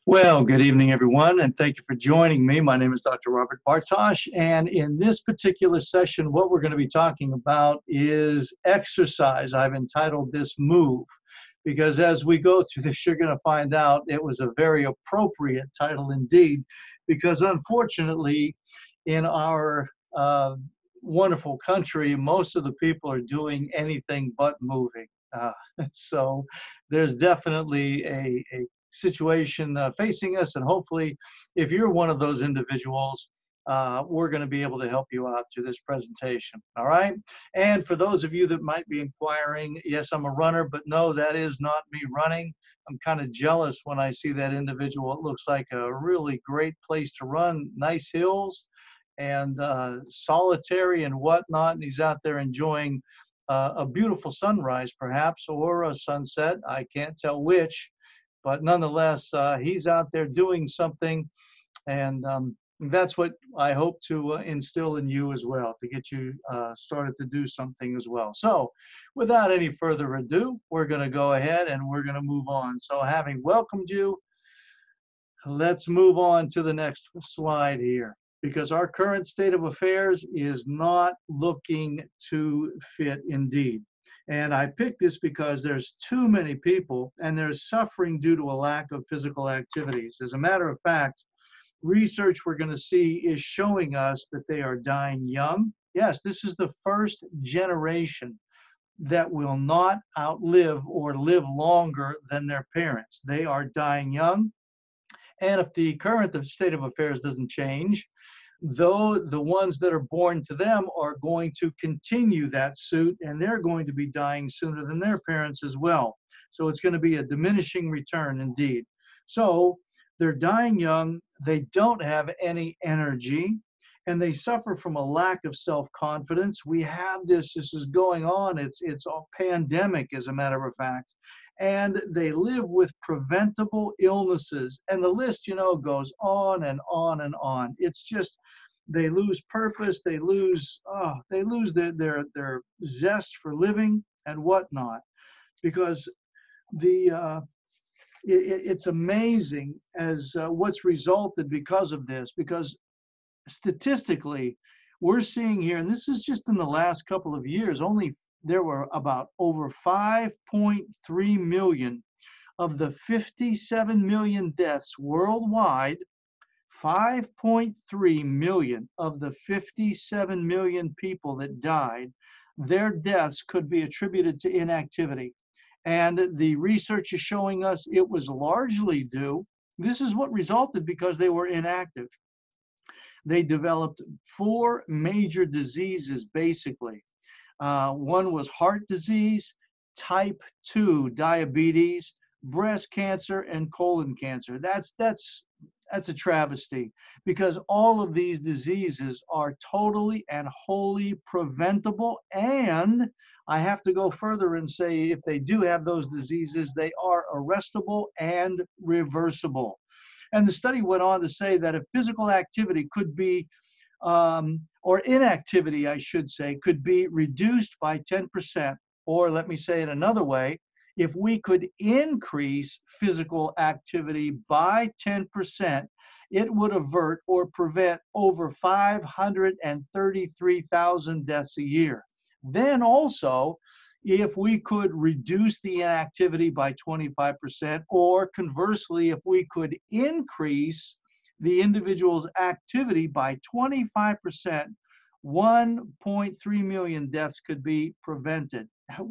Well, good evening, everyone, and thank you for joining me. My name is Dr. Robert Bartosh, and in this particular session, what we're going to be talking about is exercise. I've entitled this Move, because as we go through this, you're going to find out it was a very appropriate title indeed, because unfortunately, in our wonderful country, most of the people are doing anything but moving. Uh, so there's definitely a situation facing us, and hopefully if you're one of those individuals, we're going to be able to help you out through this presentation. All right. And for those of you that might be inquiring, yes, I'm a runner, but no, that is not me running. I'm kind of jealous when I see that individual. It looks like a really great place to run, nice hills and solitary and whatnot, and he's out there enjoying a beautiful sunrise perhaps, or a sunset. I can't tell which, but nonetheless, he's out there doing something, and that's what I hope to instill in you as well, to get you started to do something as well. So without any further ado, we're going to go ahead and we're going to move on. So having welcomed you, let's move on to the next slide here, because our current state of affairs is not looking too fit indeed. And I picked this because there's too many people and they're suffering due to a lack of physical activities. As a matter of fact, research we're going to see is showing us that they are dying young. Yes, this is the first generation that will not outlive or live longer than their parents. They are dying young. And if the current state of affairs doesn't change, though the ones that are born to them are going to continue that suit, and they're going to be dying sooner than their parents as well. So it's going to be a diminishing return indeed. So they're dying young, they don't have any energy, and they suffer from a lack of self-confidence. We have this is going on, it's a pandemic as a matter of fact. And they live with preventable illnesses, and the list, goes on and on and on. It's just, they lose purpose, they lose their zest for living and whatnot, because it's amazing as what's resulted because of this. Because statistically, we're seeing here, and this is just in the last couple of years, there were about over 5.3 million of the 57 million deaths worldwide. 5.3 million of the 57 million people that died, their deaths could be attributed to inactivity. And the research is showing us it was largely due, this is what resulted because they were inactive. They developed 4 major diseases, basically. One was heart disease, type 2 diabetes, breast cancer, and colon cancer. That's a travesty, because all of these diseases are totally and wholly preventable. And I have to go further and say, if they do have those diseases, they are arrestable and reversible. And the study went on to say that if physical activity could be or inactivity, I should say, could be reduced by 10%, or let me say it another way, if we could increase physical activity by 10%, it would avert or prevent over 533,000 deaths a year. Then also, if we could reduce the inactivity by 25%, or conversely, if we could increase the individual's activity by 25%, 1.3 million deaths could be prevented.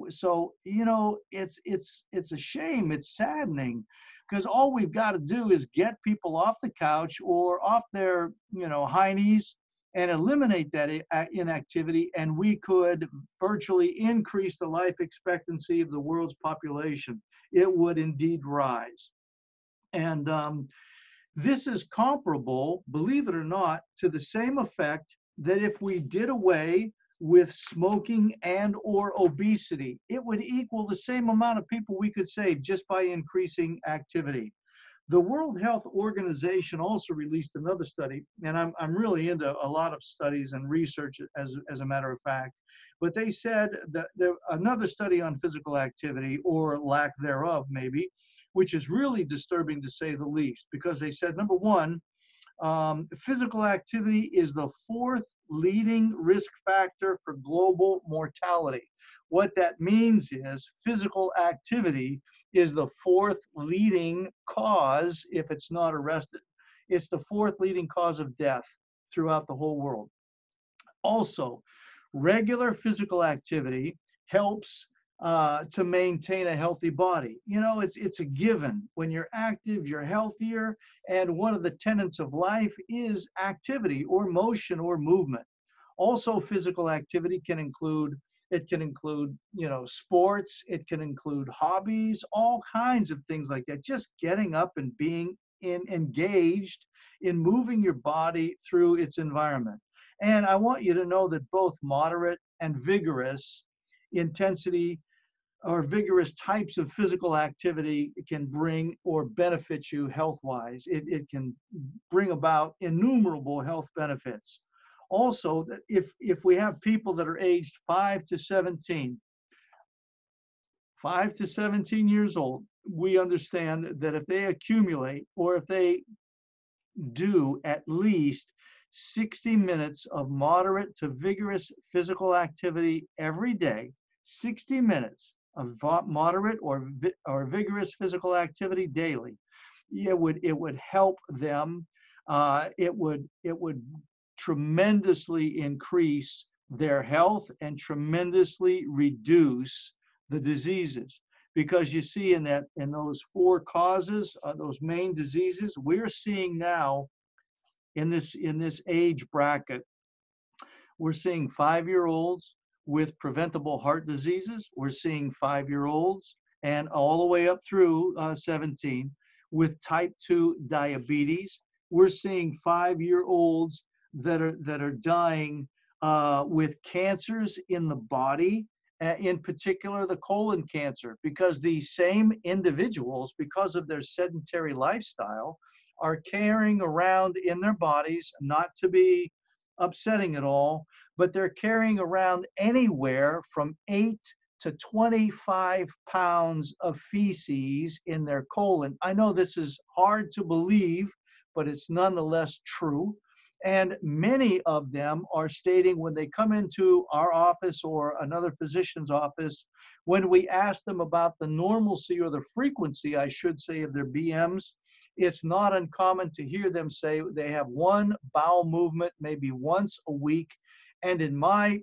So, it's a shame, it's saddening, because all we've got to do is get people off the couch or off their, high knees, and eliminate that inactivity, and we could virtually increase the life expectancy of the world's population. It would indeed rise. And this is comparable, believe it or not, to the same effect that if we did away with smoking and or obesity, it would equal the same amount of people we could save just by increasing activity. The World Health Organization also released another study, and I'm really into a lot of studies and research as a matter of fact, but they said that another study on physical activity, or lack thereof maybe, which is really disturbing to say the least, because they said, number one, physical activity is the fourth leading risk factor for global mortality. What that means is physical activity is the fourth leading cause, if it's not arrested, it's the fourth leading cause of death throughout the whole world. Also, regular physical activity helps to maintain a healthy body. You know, it's a given. When you're active, you're healthier. And one of the tenets of life is activity or motion or movement. Also, physical activity can include, you know, sports. It can include hobbies, all kinds of things like that. Just getting up and being engaged in moving your body through its environment. And I want you to know that both moderate and vigorous intensity or vigorous types of physical activity can bring or benefit you health-wise. It can bring about innumerable health benefits. Also, if we have people that are aged 5 to 17 years old, we understand that if they accumulate or if they do at least 60 minutes of moderate to vigorous physical activity every day, 60 minutes of moderate or vigorous physical activity daily, it would help them. It would tremendously increase their health and tremendously reduce the diseases. Because you see in those four causes, those main diseases, we're seeing now in this age bracket, we're seeing 5-year-olds with preventable heart diseases. We're seeing 5-year-olds and all the way up through 17 with type 2 diabetes. We're seeing 5-year-olds that are dying with cancers in the body, in particular the colon cancer, because these same individuals, because of their sedentary lifestyle, are carrying around in their bodies, not to be upsetting at all, but they're carrying around anywhere from 8 to 25 pounds of feces in their colon. I know this is hard to believe, but it's nonetheless true. And many of them are stating when they come into our office or another physician's office, when we ask them about the normalcy or the frequency, I should say, of their BMs, it's not uncommon to hear them say they have one bowel movement maybe once a week. And in my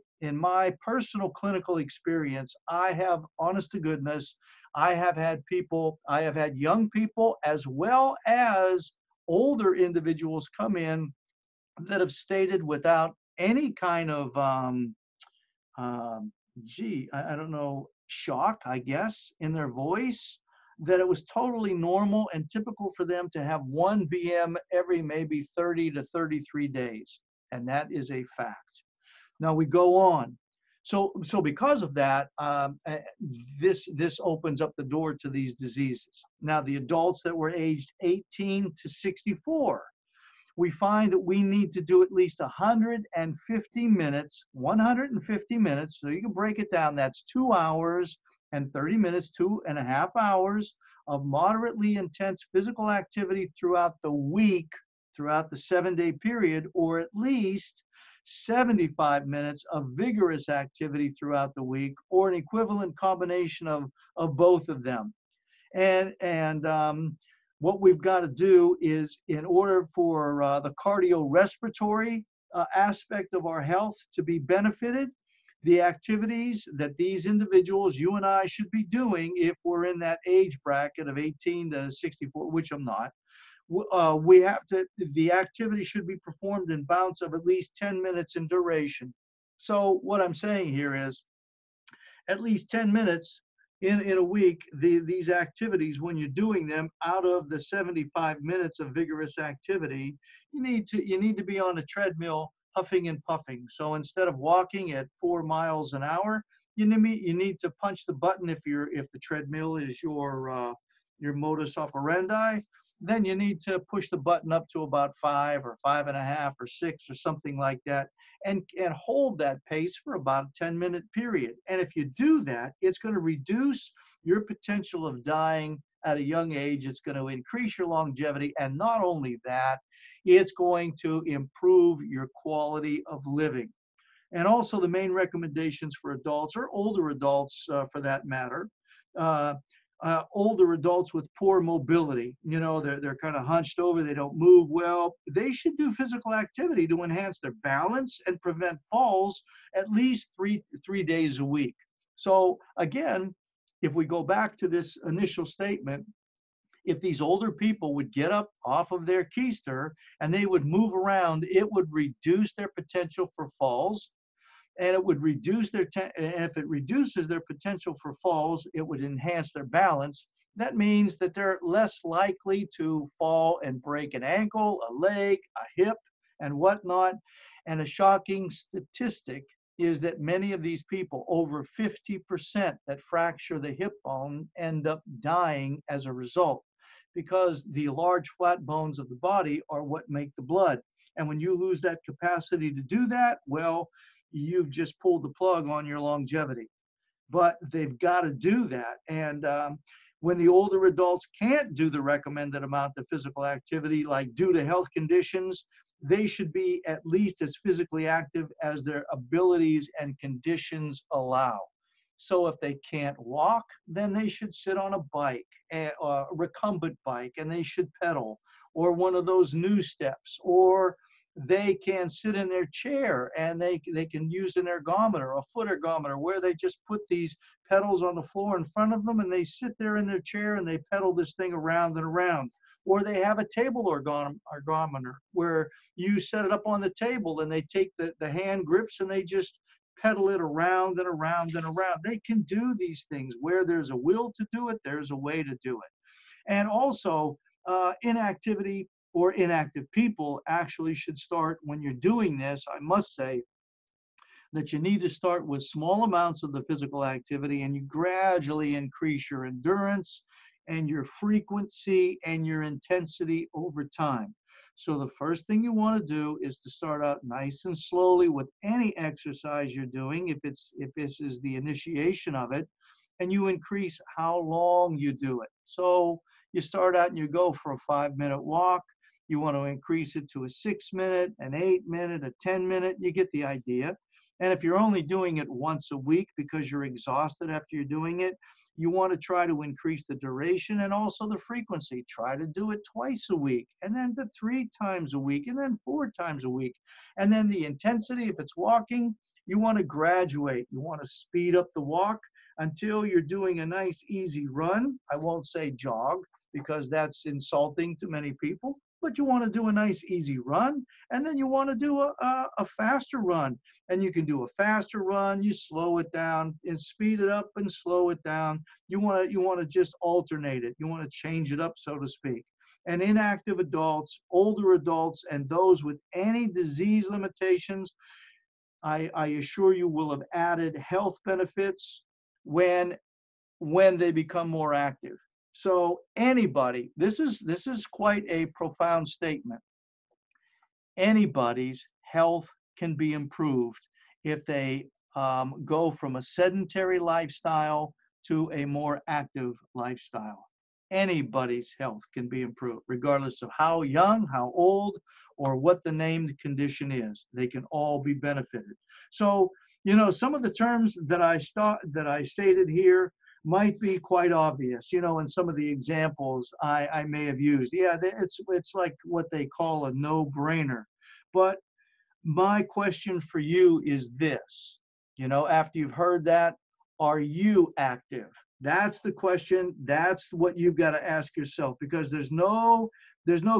personal clinical experience, I have, honest to goodness, I have had young people as well as older individuals come in that have stated without any kind of, I don't know, shock, I guess, in their voice, that it was totally normal and typical for them to have one BM every maybe 30 to 33 days. And that is a fact. Now we go on. So because of that, this opens up the door to these diseases. Now the adults that were aged 18 to 64, we find that we need to do at least 150 minutes, so you can break it down, that's 2 hours and 30 minutes, 2.5 hours of moderately intense physical activity throughout the week, throughout the 7-day period, or at least 75 minutes of vigorous activity throughout the week, or an equivalent combination of both of them. And what we've got to do is, in order for the cardiorespiratory aspect of our health to be benefited, the activities that these individuals, you and I, should be doing if we're in that age bracket of 18 to 64, which I'm not, the activity should be performed in bouts of at least 10 minutes in duration. So what I'm saying here is at least 10 minutes in a week, these activities, when you're doing them, out of the 75 minutes of vigorous activity, you need to be on a treadmill huffing and puffing. So instead of walking at 4 miles an hour, you need to punch the button if the treadmill is your modus operandi. Then you need to push the button up to about 5 or 5.5 or 6 or something like that, and hold that pace for about a 10-minute period. And if you do that, it's going to reduce your potential of dying at a young age. It's going to increase your longevity. And not only that, it's going to improve your quality of living. And also the main recommendations for adults, or older adults for that matter, uh, older adults with poor mobility, they're kind of hunched over, they don't move well, they should do physical activity to enhance their balance and prevent falls at least three days a week. So again, if we go back to this initial statement, if these older people would get up off of their keister and they would move around, it would reduce their potential for falls, and it would reduce and if it reduces their potential for falls, it would enhance their balance. That means that they're less likely to fall and break an ankle, a leg, a hip, and whatnot. And a shocking statistic is that many of these people, over 50% that fracture the hip bone, end up dying as a result, because the large flat bones of the body are what make the blood. And when you lose that capacity to do that, well, you've just pulled the plug on your longevity. But they've got to do that. And when the older adults can't do the recommended amount of physical activity, like due to health conditions, they should be at least as physically active as their abilities and conditions allow. So if they can't walk, then they should sit on a bike, a recumbent bike, and they should pedal, or one of those new steps, or they can sit in their chair and they can use an ergometer, a foot ergometer, where they just put these pedals on the floor in front of them and they sit there in their chair and they pedal this thing around and around. Or they have a table ergometer where you set it up on the table and they take the hand grips and they just pedal it around and around and around. They can do these things. Where there's a will to do it, there's a way to do it. And also, inactivity or inactive people actually should start, when you're doing this, I must say that you need to start with small amounts of the physical activity, and you gradually increase your endurance and your frequency and your intensity over time. So the first thing you want to do is to start out nice and slowly with any exercise you're doing, if this is the initiation of it, and you increase how long you do it. So you start out and you go for a 5-minute walk. You want to increase it to a 6-minute, an 8-minute, a 10-minute. You get the idea. And if you're only doing it once a week because you're exhausted after you're doing it, you want to try to increase the duration and also the frequency. Try to do it twice a week, and then to 3 times a week, and then 4 times a week. And then the intensity, if it's walking, you want to graduate. You want to speed up the walk until you're doing a nice easy run. I won't say jog because that's insulting to many people, but you want to do a nice easy run, and then you want to do a faster run. And you can do a faster run, you slow it down and speed it up and slow it down. You want to just alternate it. You want to change it up, so to speak. And inactive adults, older adults, and those with any disease limitations, I assure you, will have added health benefits when they become more active. So anybody, this is quite a profound statement. Anybody's health can be improved if they go from a sedentary lifestyle to a more active lifestyle. Anybody's health can be improved, regardless of how young, how old, or what the named condition is. They can all be benefited. So, some of the terms that I stated here might be quite obvious, in some of the examples I may have used. Yeah, it's like what they call a no-brainer. But my question for you is this, after you've heard that, are you active? That's the question. That's what you've got to ask yourself, because there's no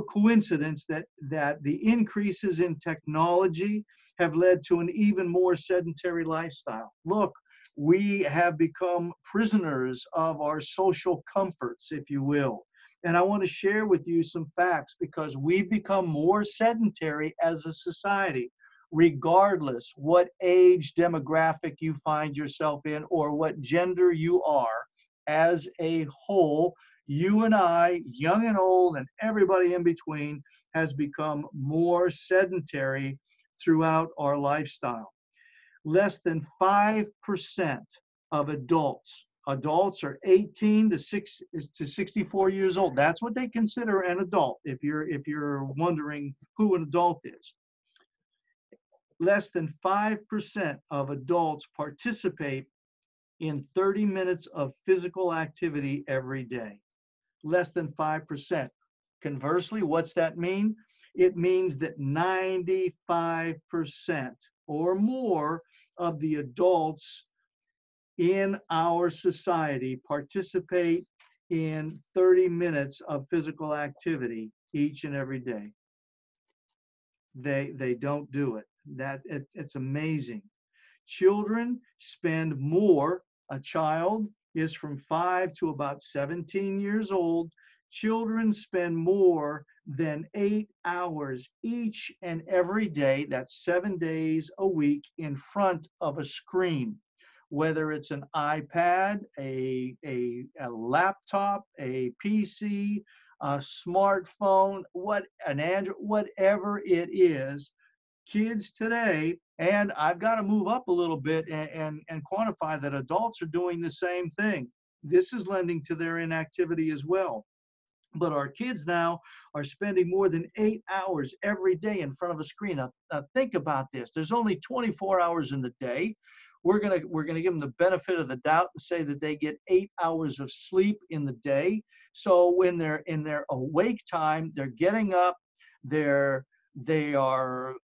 coincidence that the increases in technology have led to an even more sedentary lifestyle. Look, we have become prisoners of our social comforts, if you will. And I want to share with you some facts, because we've become more sedentary as a society, regardless what age demographic you find yourself in or what gender you are. As a whole, you and I, young and old, and everybody in between, has become more sedentary throughout our lifestyle. Less than 5% of adults Adults are 18 to 64 years old. That's what they consider an adult, if you're wondering who an adult is. Less than 5% of adults participate in 30 minutes of physical activity every day. Less than 5%. Conversely, what's that mean? It means that 95% or more of the adults in our society participate in 30 minutes of physical activity each and every day. They don't do it. It's amazing. Children spend more. A child is from 5 to about 17 years old. Children spend more than 8 hours each and every day, that's 7 days a week, in front of a screen. Whether it's an iPad, a laptop, a PC, a smartphone, an Android, whatever it is, kids today, and I've got to move up a little bit and quantify that adults are doing the same thing. This is lending to their inactivity as well. But our kids now are spending more than 8 hours every day in front of a screen. Now think about this. There's only 24 hours in the day. We're gonna give them the benefit of the doubt and say that they get 8 hours of sleep in the day. So when they're in their awake time, they're getting up, they are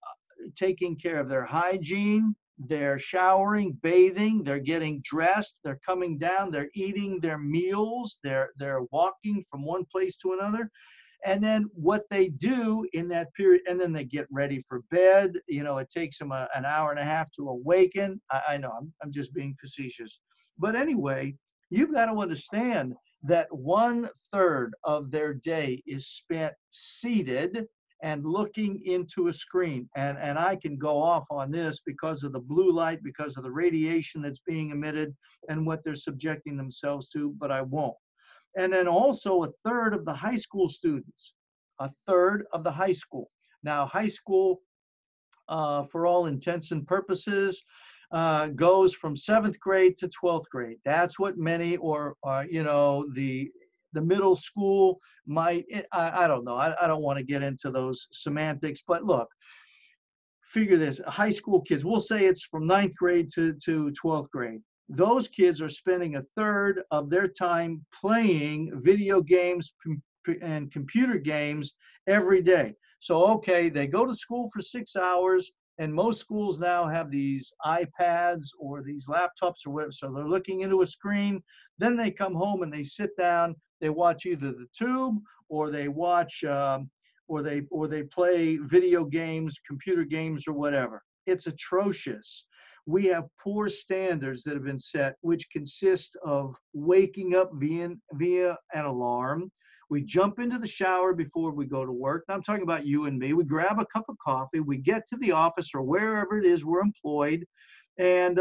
taking care of their hygiene, they're showering, bathing, they're getting dressed, they're coming down, they're eating their meals, they're walking from one place to another. And then what they do in that period, and then they get ready for bed. You know, it takes them an hour and a half to awaken. I know I'm just being facetious. But anyway, you've got to understand that 1/3 of their day is spent seated and looking into a screen. And I can go off on this because of the blue light, because of the radiation that's being emitted and what they're subjecting themselves to, but I won't. And then also 1/3 of the high school students, 1/3 of the high school. Now, high school, for all intents and purposes, goes from 7th grade to 12th grade. That's what many, or the middle school might, I don't know. I don't want to get into those semantics, but look, figure this, high school kids, we'll say it's from 9th grade to 12th grade. Those kids are spending 1/3 of their time playing video games and computer games every day. So, okay, they go to school for 6 hours, and most schools now have these iPads or these laptops or whatever, so they're looking into a screen. Then they come home and they sit down, they watch either the tube, or they watch or they play video games, computer games, or whatever. It's atrocious. We have poor standards that have been set, which consist of waking up via an alarm. We jump into the shower before we go to work. Now, I'm talking about you and me. We grab a cup of coffee. We get to the office or wherever it is we're employed, and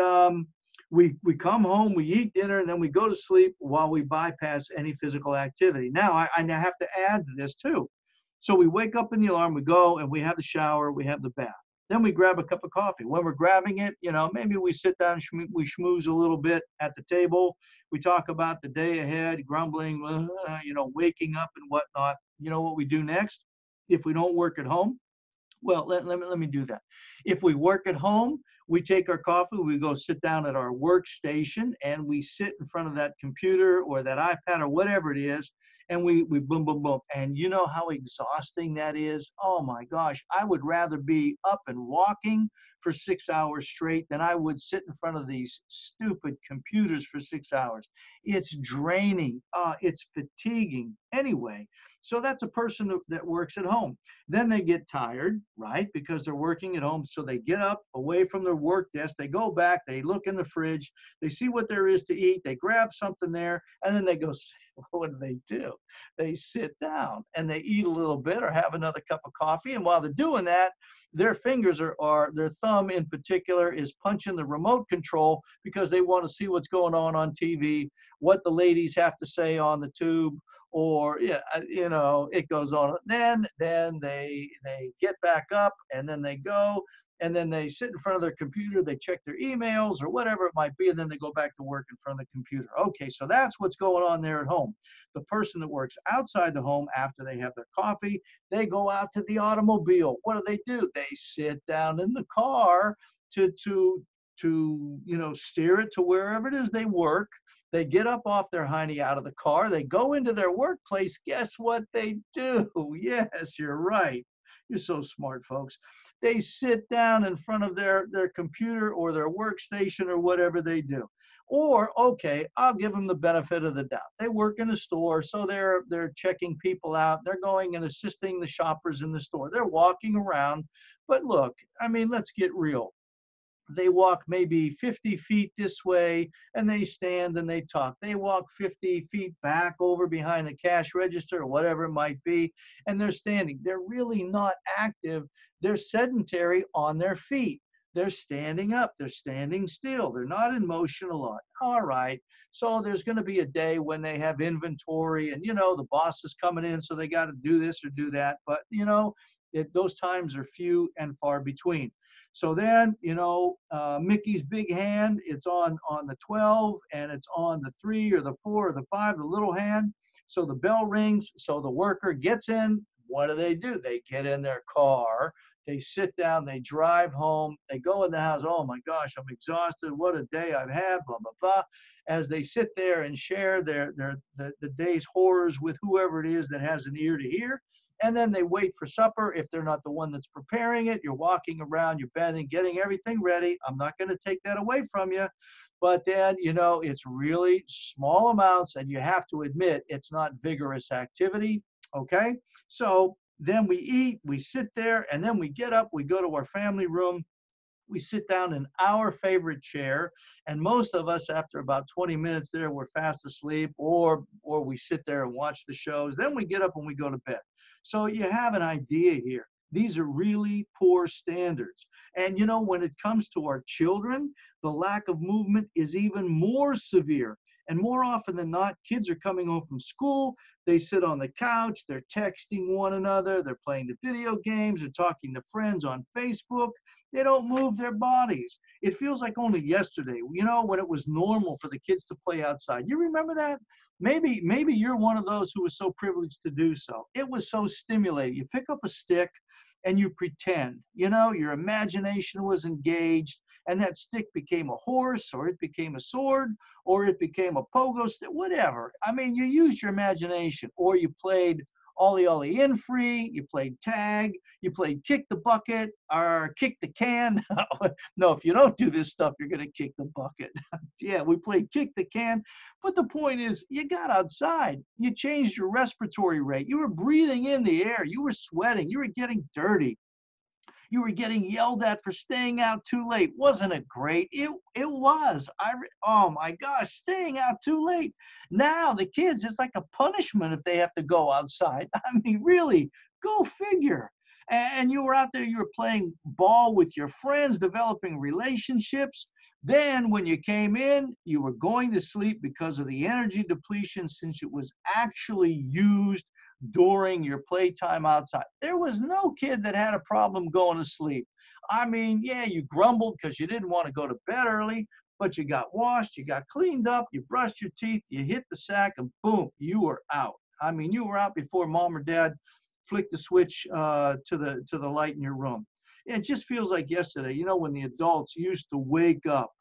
we come home, we eat dinner, and then we go to sleep while we bypass any physical activity. Now, I have to add to this too. So we wake up in the alarm, we go and we have the shower, we have the bath. Then we grab a cup of coffee. When we're grabbing it, maybe we sit down, we schmooze a little bit at the table. We talk about the day ahead, grumbling, waking up and whatnot. You know what we do next? If we don't work at home, well, let me do that. If we work at home, we take our coffee, we go sit down at our workstation, and we sit in front of that computer or that iPad or whatever it is, and we boom, boom, boom. And you know how exhausting that is? Oh my gosh, I would rather be up and walking for 6 hours straight than I would sit in front of these stupid computers for 6 hours. It's draining, it's fatiguing. Anyway, so that's a person that works at home. Then they get tired, right? Because they're working at home. So they get up away from their work desk, they go back, they look in the fridge, they see what there is to eat, they grab something there, and then they go, what do? They sit down and they eat a little bit or have another cup of coffee. And while they're doing that, their fingers are their thumb in particular is punching the remote control because they want to see what's going on TV, what the ladies have to say on the tube, or it goes on. Then they get back up and then they go and then they sit in front of their computer, they check their emails or whatever it might be, and then they go back to work in front of the computer. Okay, so that's what's going on there at home. The person that works outside the home, after they have their coffee, they go out to the automobile. What do? They sit down in the car to steer it to wherever it is they work. They get up off their hiney out of the car. They go into their workplace. Guess what they do? Yes, you're right. You're so smart, folks. They sit down in front of their computer or their workstation or whatever they do. Or, okay, I'll give them the benefit of the doubt. They work in a store, so they're checking people out. They're going and assisting the shoppers in the store. They're walking around. But look, I mean, let's get real. They walk maybe 50 feet this way and they stand and they talk. They walk 50 feet back over behind the cash register or whatever it might be, and they're standing. They're really not active. They're sedentary on their feet. They're standing up. They're standing still. They're not in motion a lot. All right. So there's going to be a day when they have inventory and, the boss is coming in, so they got to do this or do that. But, those times are few and far between. So then, Mickey's big hand, it's on the 12 and it's on the 3 or the 4 or the 5, the little hand. So the bell rings. So the worker gets in. What do? They get in their car. They sit down. They drive home. They go in the house. Oh my gosh, I'm exhausted. What a day I've had, blah, blah, blah. As they sit there and share the day's horrors with whoever it is that has an ear to hear. And then they wait for supper. If they're not the one that's preparing it, you're walking around, you're bending, getting everything ready. I'm not going to take that away from you. But then, it's really small amounts, and you have to admit it's not vigorous activity. Okay? So then we eat, we sit there, and then we get up, we go to our family room. We sit down in our favorite chair, and most of us, after about 20 minutes there, we're fast asleep, or we sit there and watch the shows. Then we get up and we go to bed. So you have an idea here. These are really poor standards. And when it comes to our children, the lack of movement is even more severe. And more often than not, kids are coming home from school. They sit on the couch. They're texting one another. They're playing the video games. They're talking to friends on Facebook. They don't move their bodies. It feels like only yesterday, when it was normal for the kids to play outside. You remember that? Maybe you're one of those who was so privileged to do so. It was so stimulating. You pick up a stick and you pretend, your imagination was engaged, and that stick became a horse, or it became a sword, or it became a pogo stick, whatever. I mean, you used your imagination, or you played Ollie Ollie in free, you played tag, you played kick the bucket or kick the can. No, if you don't do this stuff, you're going to kick the bucket. Yeah, we played kick the can. But the point is, you got outside. You changed your respiratory rate. You were breathing in the air. You were sweating. You were getting dirty. You were getting yelled at for staying out too late. Wasn't it great? It was. Oh my gosh, staying out too late. Now the kids, it's like a punishment if they have to go outside. I mean, really, go figure. And you were out there, you were playing ball with your friends, developing relationships. Then when you came in, you were going to sleep because of the energy depletion, since it was actually used during your playtime outside. There was no kid that had a problem going to sleep. I mean, yeah, you grumbled because you didn't want to go to bed early, but you got washed, you got cleaned up, you brushed your teeth, you hit the sack, and boom, you were out. I mean, you were out before mom or dad flicked the switch to the light in your room. It just feels like yesterday, when the adults used to wake up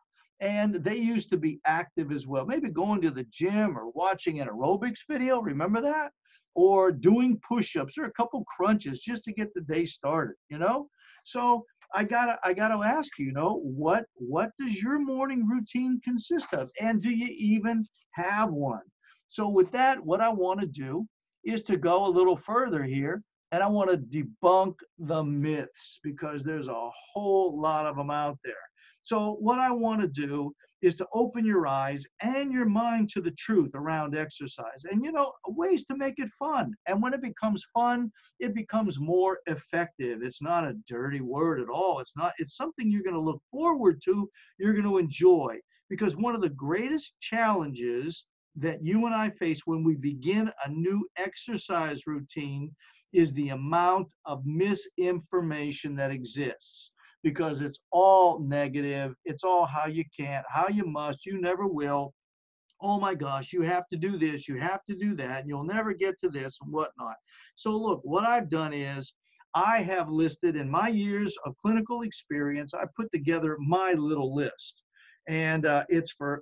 and they used to be active as well. Maybe going to the gym or watching an aerobics video. Remember that? Or doing push-ups or a couple crunches just to get the day started, So I gotta ask you, what does your morning routine consist of? And do you even have one? So with that, what I want to do is to go a little further here, and I want to debunk the myths, because there's a whole lot of them out there. So what I want to do is to open your eyes and your mind to the truth around exercise, and ways to make it fun. And when it becomes fun, it becomes more effective. It's not a dirty word at all. It's something you're going to look forward to, you're going to enjoy, because one of the greatest challenges that you and I face when we begin a new exercise routine is the amount of misinformation that exists. because it's all negative. It's all how you can't, how you must, you never will. Oh my gosh, you have to do this, you have to do that, and you'll never get to this and whatnot. So look, what I've done is I have listed in my years of clinical experience, I put together my little list. And it's for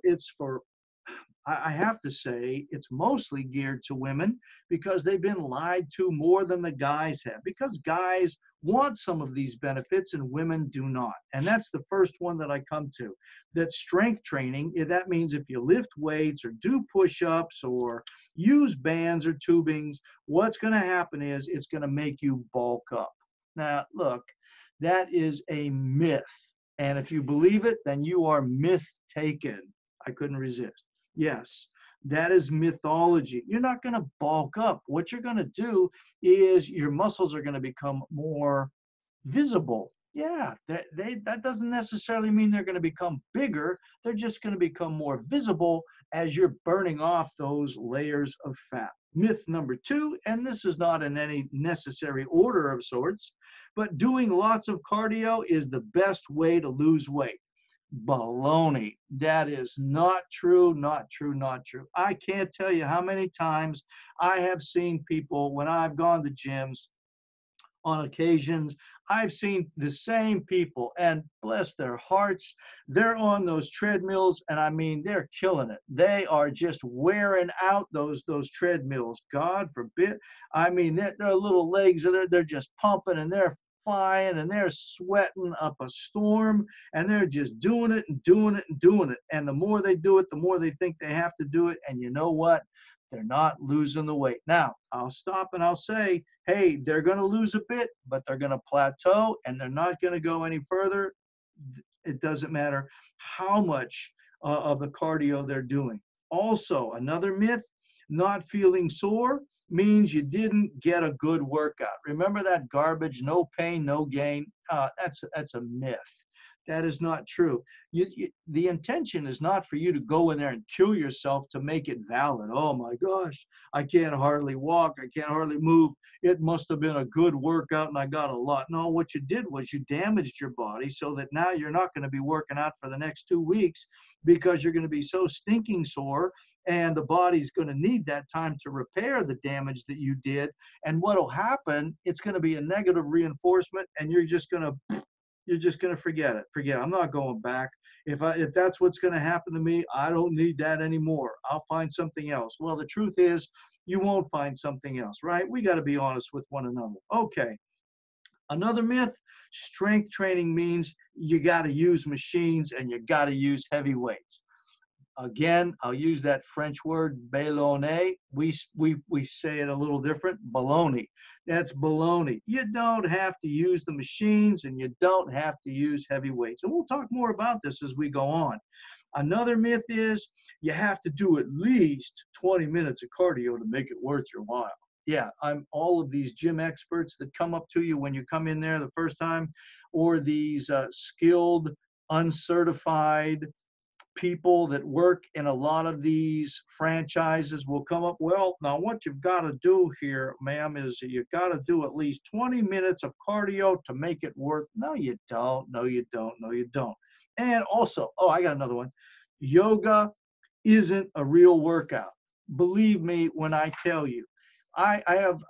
I have to say it's mostly geared to women because they've been lied to more than the guys have, because guys want some of these benefits and women do not. And that's the first one that I come to. That strength training, that means if you lift weights or do push-ups or use bands or tubings, what's going to happen is it's going to make you bulk up. Now, look, that is a myth. And if you believe it, then you are myth taken. I couldn't resist. Yes, that is mythology. You're not going to bulk up. What you're going to do is your muscles are going to become more visible. Yeah, that doesn't necessarily mean they're going to become bigger. They're just going to become more visible as you're burning off those layers of fat. Myth number two, and this is not in any necessary order of sorts, but doing lots of cardio is the best way to lose weight. Baloney. That is not true, not true, not true. I can't tell you how many times I have seen people when I've gone to gyms on occasions. I've seen the same people, and bless their hearts, they're on those treadmills, and I mean, they're killing it. They are just wearing out those treadmills. God forbid. I mean, their little legs are they're just pumping, and they're flying, and they're sweating up a storm, and they're just doing it and doing it and doing it. And the more they do it, the more they think they have to do it. And you know what? They're not losing the weight. Now, I'll stop and I'll say, hey, they're going to lose a bit, but they're going to plateau and they're not going to go any further. It doesn't matter how much of the cardio they're doing. Also, another myth, not feeling sore means you didn't get a good workout. Remember that garbage, no pain, no gain? That's a myth. That is not true. The intention is not for you to go in there and kill yourself to make it valid. Oh my gosh, I can't hardly walk. I can't hardly move. It must have been a good workout and I got a lot. No, what you did was you damaged your body so that now you're not going to be working out for the next 2 weeks because you're going to be so stinking sore, and the body's going to need that time to repair the damage that you did. And what will happen, it's going to be a negative reinforcement, and you're just going to forget it. I'm not going back. If that's what's going to happen to me, I don't need that anymore. I'll find something else. Well, the truth is, you won't find something else, right? We got to be honest with one another. Okay. Another myth, strength training means you got to use machines and you got to use heavy weights. Again, I'll use that French word, baloney. We say it a little different, baloney. That's baloney. You don't have to use the machines and you don't have to use heavy weights. And we'll talk more about this as we go on. Another myth is you have to do at least 20 minutes of cardio to make it worth your while. Yeah, I'm all of these gym experts that come up to you when you come in there the first time, or these skilled, uncertified people that work in a lot of these franchises will come up. Well, now what you've got to do here, ma'am, is you've got to do at least 20 minutes of cardio to make it worth. No, you don't. No, you don't. No, you don't. And also, oh, I got another one. Yoga isn't a real workout. Believe me when I tell you. I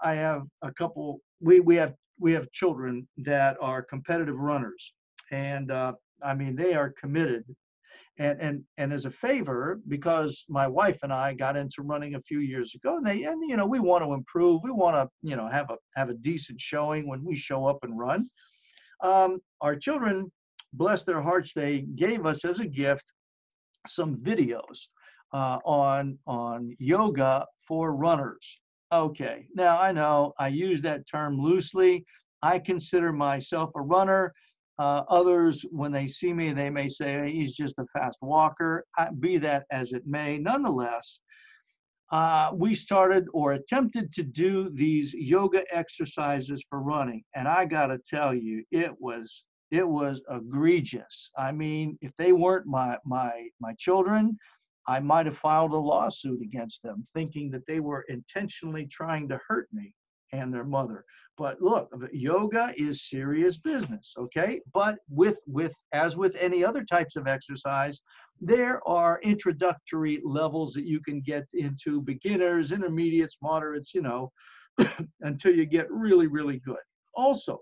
have a couple. We have children that are competitive runners, and I mean they are committed. And as a favor, because my wife and I got into running a few years ago, and you know, we want to improve. We want to, you know, have a decent showing when we show up and run. Our children, bless their hearts, they gave us as a gift some videos on yoga for runners. Okay, now I know I use that term loosely. I consider myself a runner. Others, when they see me, they may say, hey, he's just a fast walker. Be that as it may, nonetheless, we started or attempted to do these yoga exercises for running. And I got to tell you, it was egregious. I mean, if they weren't my children, I might have filed a lawsuit against them, thinking that they were intentionally trying to hurt me. and their mother. But look, yoga is serious business, okay? But as with any other types of exercise, there are introductory levels that you can get into, beginners, intermediates, moderates, until you get really, really good. Also,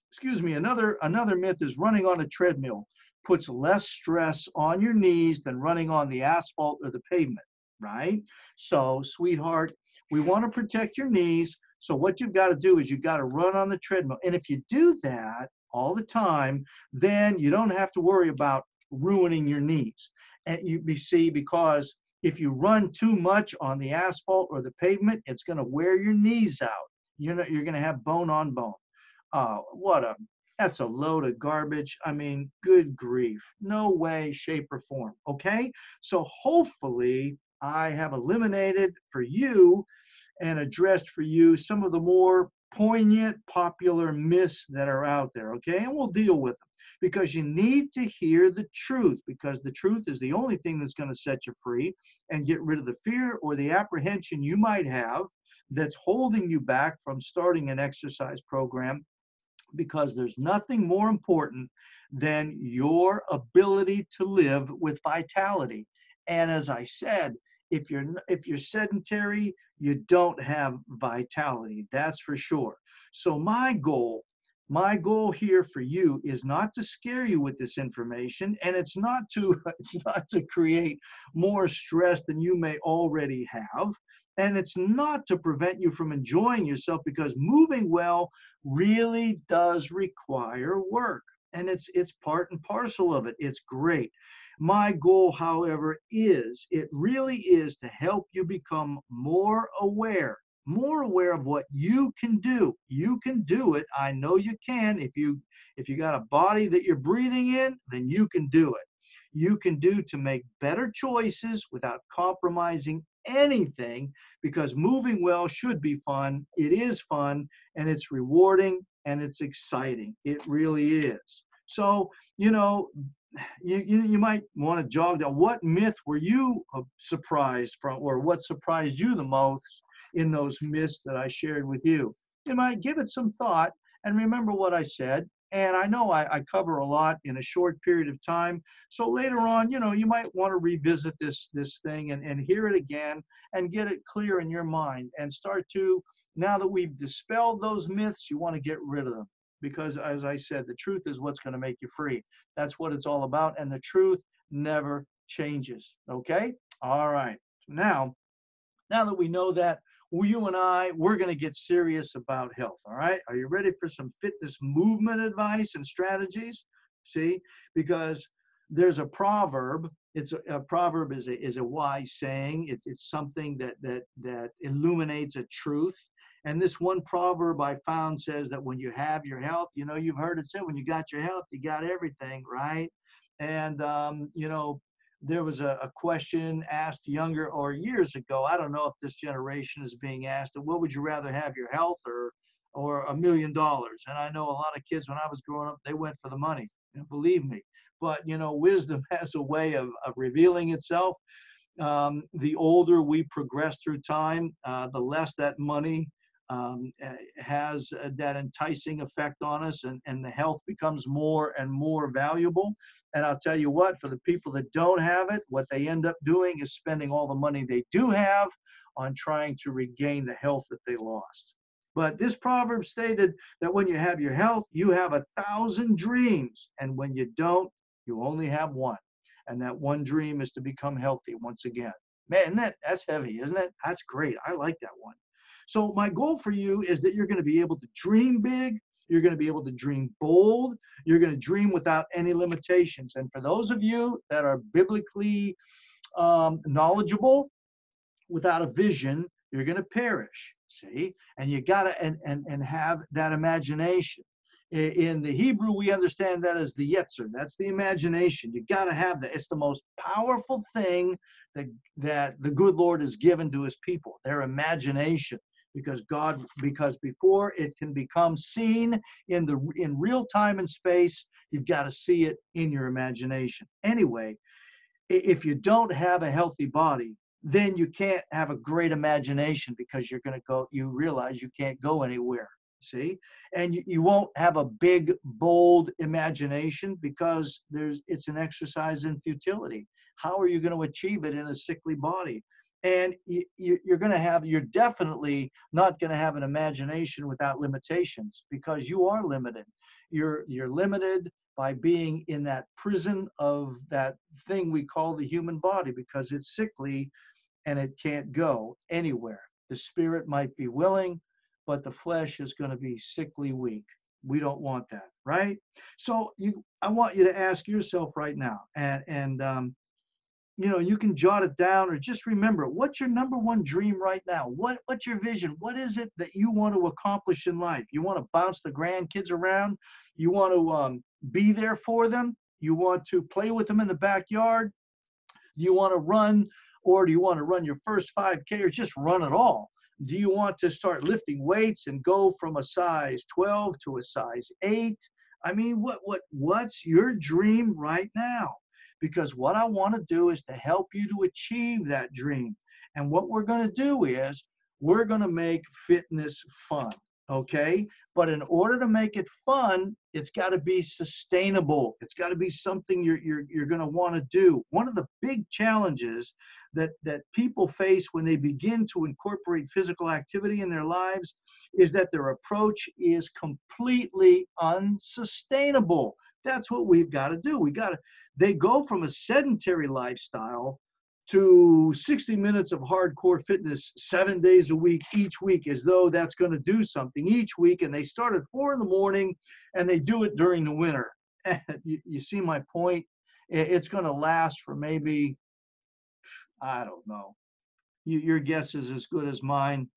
excuse me, another myth is running on a treadmill puts less stress on your knees than running on the asphalt or the pavement, right? So, sweetheart, we want to protect your knees. So what you've got to do is you've got to run on the treadmill. And if you do that all the time, then you don't have to worry about ruining your knees. And you see, because if you run too much on the asphalt or the pavement, it's going to wear your knees out. You're going to have bone on bone. That's a load of garbage. I mean, good grief. No way, shape, or form. Okay? So hopefully I have eliminated for you and addressed for you some of the more poignant, popular myths that are out there. Okay? And we'll deal with them because you need to hear the truth, because the truth is the only thing that's going to set you free and get rid of the fear or the apprehension you might have that's holding you back from starting an exercise program, because there's nothing more important than your ability to live with vitality. And as I said, if you're sedentary, you don't have vitality. That's for sure. So my goal here for you is not to scare you with this information, and it's not to create more stress than you may already have. And it's not to prevent you from enjoying yourself, because moving well really does require work. And it's part and parcel of it. It's great. My goal, however, it really is to help you become more aware of what you can do. You can do it. I know you can. If you got a body that you're breathing in, then you can do it. You can do to make better choices without compromising anything, because moving well should be fun. It is fun, and it's rewarding, and it's exciting. It really is. So, you might want to jog down. What myth were you surprised from, or what surprised you the most in those myths that I shared with you? You might give it some thought and remember what I said. And I know I cover a lot in a short period of time. So later on, you might want to revisit this thing and hear it again and get it clear in your mind, and start to, now that we've dispelled those myths, you want to get rid of them. Because as I said, the truth is what's going to make you free. That's what it's all about. And the truth never changes. Okay? All right. Now that we know that, you and we're going to get serious about health. All right? Are you ready for some fitness movement advice and strategies? See, because there's a proverb. A proverb is a wise saying. It's something that illuminates a truth. And this one proverb I found says that when you have your health, you've heard it said, when you got your health, you got everything, right? And there was a question asked younger or years ago. I don't know if this generation is being asked, what would you rather have, your health or $1 million? And I know a lot of kids when I was growing up, they went for the money, believe me. But wisdom has a way of revealing itself. The older we progress through time, the less that money has that enticing effect on us, and the health becomes more and more valuable. And I'll tell you what, for the people that don't have it, what they end up doing is spending all the money they do have on trying to regain the health that they lost. But this proverb stated that when you have your health, you have 1,000 dreams. And when you don't, you only have one. And that one dream is to become healthy once again. Man, that's heavy, isn't it? That's great. I like that one. So my goal for you is that you're going to be able to dream big. You're going to be able to dream bold. You're going to dream without any limitations. And for those of you that are biblically knowledgeable, without a vision, you're going to perish. See? And you got to and have that imagination. In the Hebrew, we understand that as the yetzer. That's the imagination. You got to have that. It's the most powerful thing that the good Lord has given to his people, their imagination. Because before it can become seen in real time and space, you've got to see it in your imagination. Anyway, if you don't have a healthy body, then you can't have a great imagination because you're going to go, you realize you can't go anywhere. See, and you won't have a big, bold imagination because it's an exercise in futility. How are you going to achieve it in a sickly body? And you're definitely not going to have an imagination without limitations because you are limited. You're limited by being in that prison of that thing we call the human body because it's sickly and it can't go anywhere. The spirit might be willing, but the flesh is going to be sickly weak. We don't want that, right? So I want you to ask yourself right now, and you can jot it down or just remember, what's your number one dream right now? What's your vision? What is it that you want to accomplish in life? You want to bounce the grandkids around? You want to be there for them? You want to play with them in the backyard? Do you want to run, or do you want to run your first 5K or just run at all? Do you want to start lifting weights and go from a size 12 to a size 8? I mean, what's your dream right now? Because what I want to do is to help you to achieve that dream. And what we're going to do is we're going to make fitness fun, okay? But in order to make it fun, it's got to be sustainable. It's got to be something you're going to want to do. One of the big challenges that people face when they begin to incorporate physical activity in their lives is that their approach is completely unsustainable. That's what we've got to do. They go from a sedentary lifestyle to 60 minutes of hardcore fitness 7 days a week, each week, as though that's going to do something each week. And they start at 4 in the morning and they do it during the winter. You see my point? It's going to last for maybe, I don't know. Your guess is as good as mine.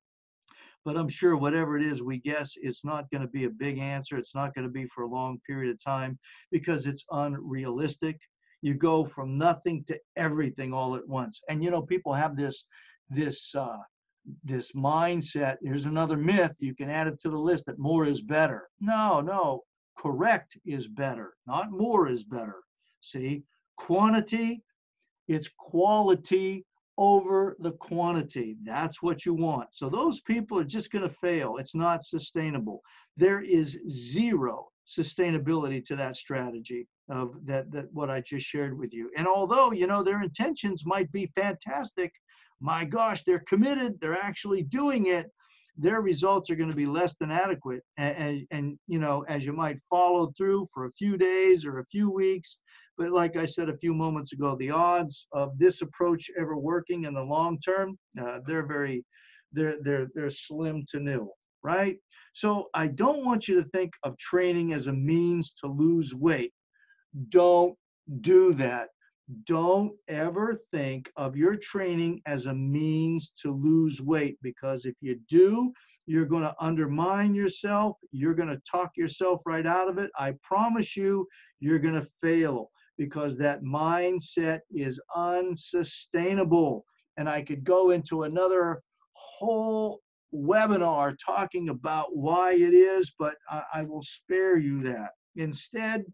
But I'm sure whatever it is we guess, it's not going to be a big answer. It's not going to be for a long period of time because it's unrealistic. You go from nothing to everything all at once. And people have this mindset. Here's another myth. You can add it to the list that more is better. No, correct is better, not more is better. See, quantity, it's quality over the quantity. That's what you want. So those people are just going to fail. It's not sustainable. There is zero sustainability to that strategy of that what I just shared with you. And although, their intentions might be fantastic, my gosh, they're committed, they're actually doing it, their results are going to be less than adequate. And as you might follow through for a few days or a few weeks. But like I said a few moments ago, the odds of this approach ever working in the long term, they're slim to nil, right? So I don't want you to think of training as a means to lose weight. Don't do that. Don't ever think of your training as a means to lose weight, because if you do, you're going to undermine yourself. You're going to talk yourself right out of it. I promise you, you're going to fail, because that mindset is unsustainable. And I could go into another whole webinar talking about why it is, but I will spare you that. Instead,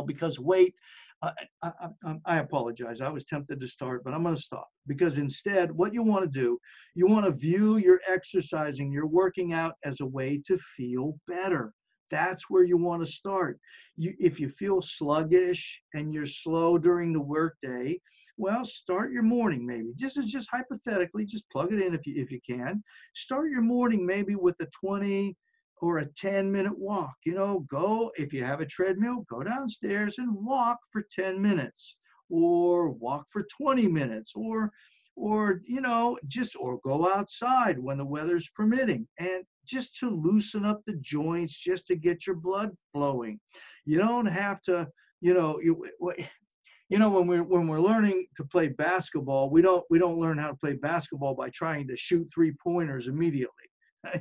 because weight, I apologize. I was tempted to start, but I'm going to stop, because instead, what you want to do, you want to view your exercising, your working out as a way to feel better. That's where you want to start. If you feel sluggish and you're slow during the workday, well, start your morning maybe. Just hypothetically, just plug it in if you can. Start your morning maybe with a 20 or a 10-minute walk. Go, if you have a treadmill, go downstairs and walk for 10 minutes, or walk for 20 minutes, or go outside when the weather's permitting, and just to loosen up the joints, just to get your blood flowing. You don't have to, when we're learning to play basketball, we don't learn how to play basketball by trying to shoot 3-pointers immediately.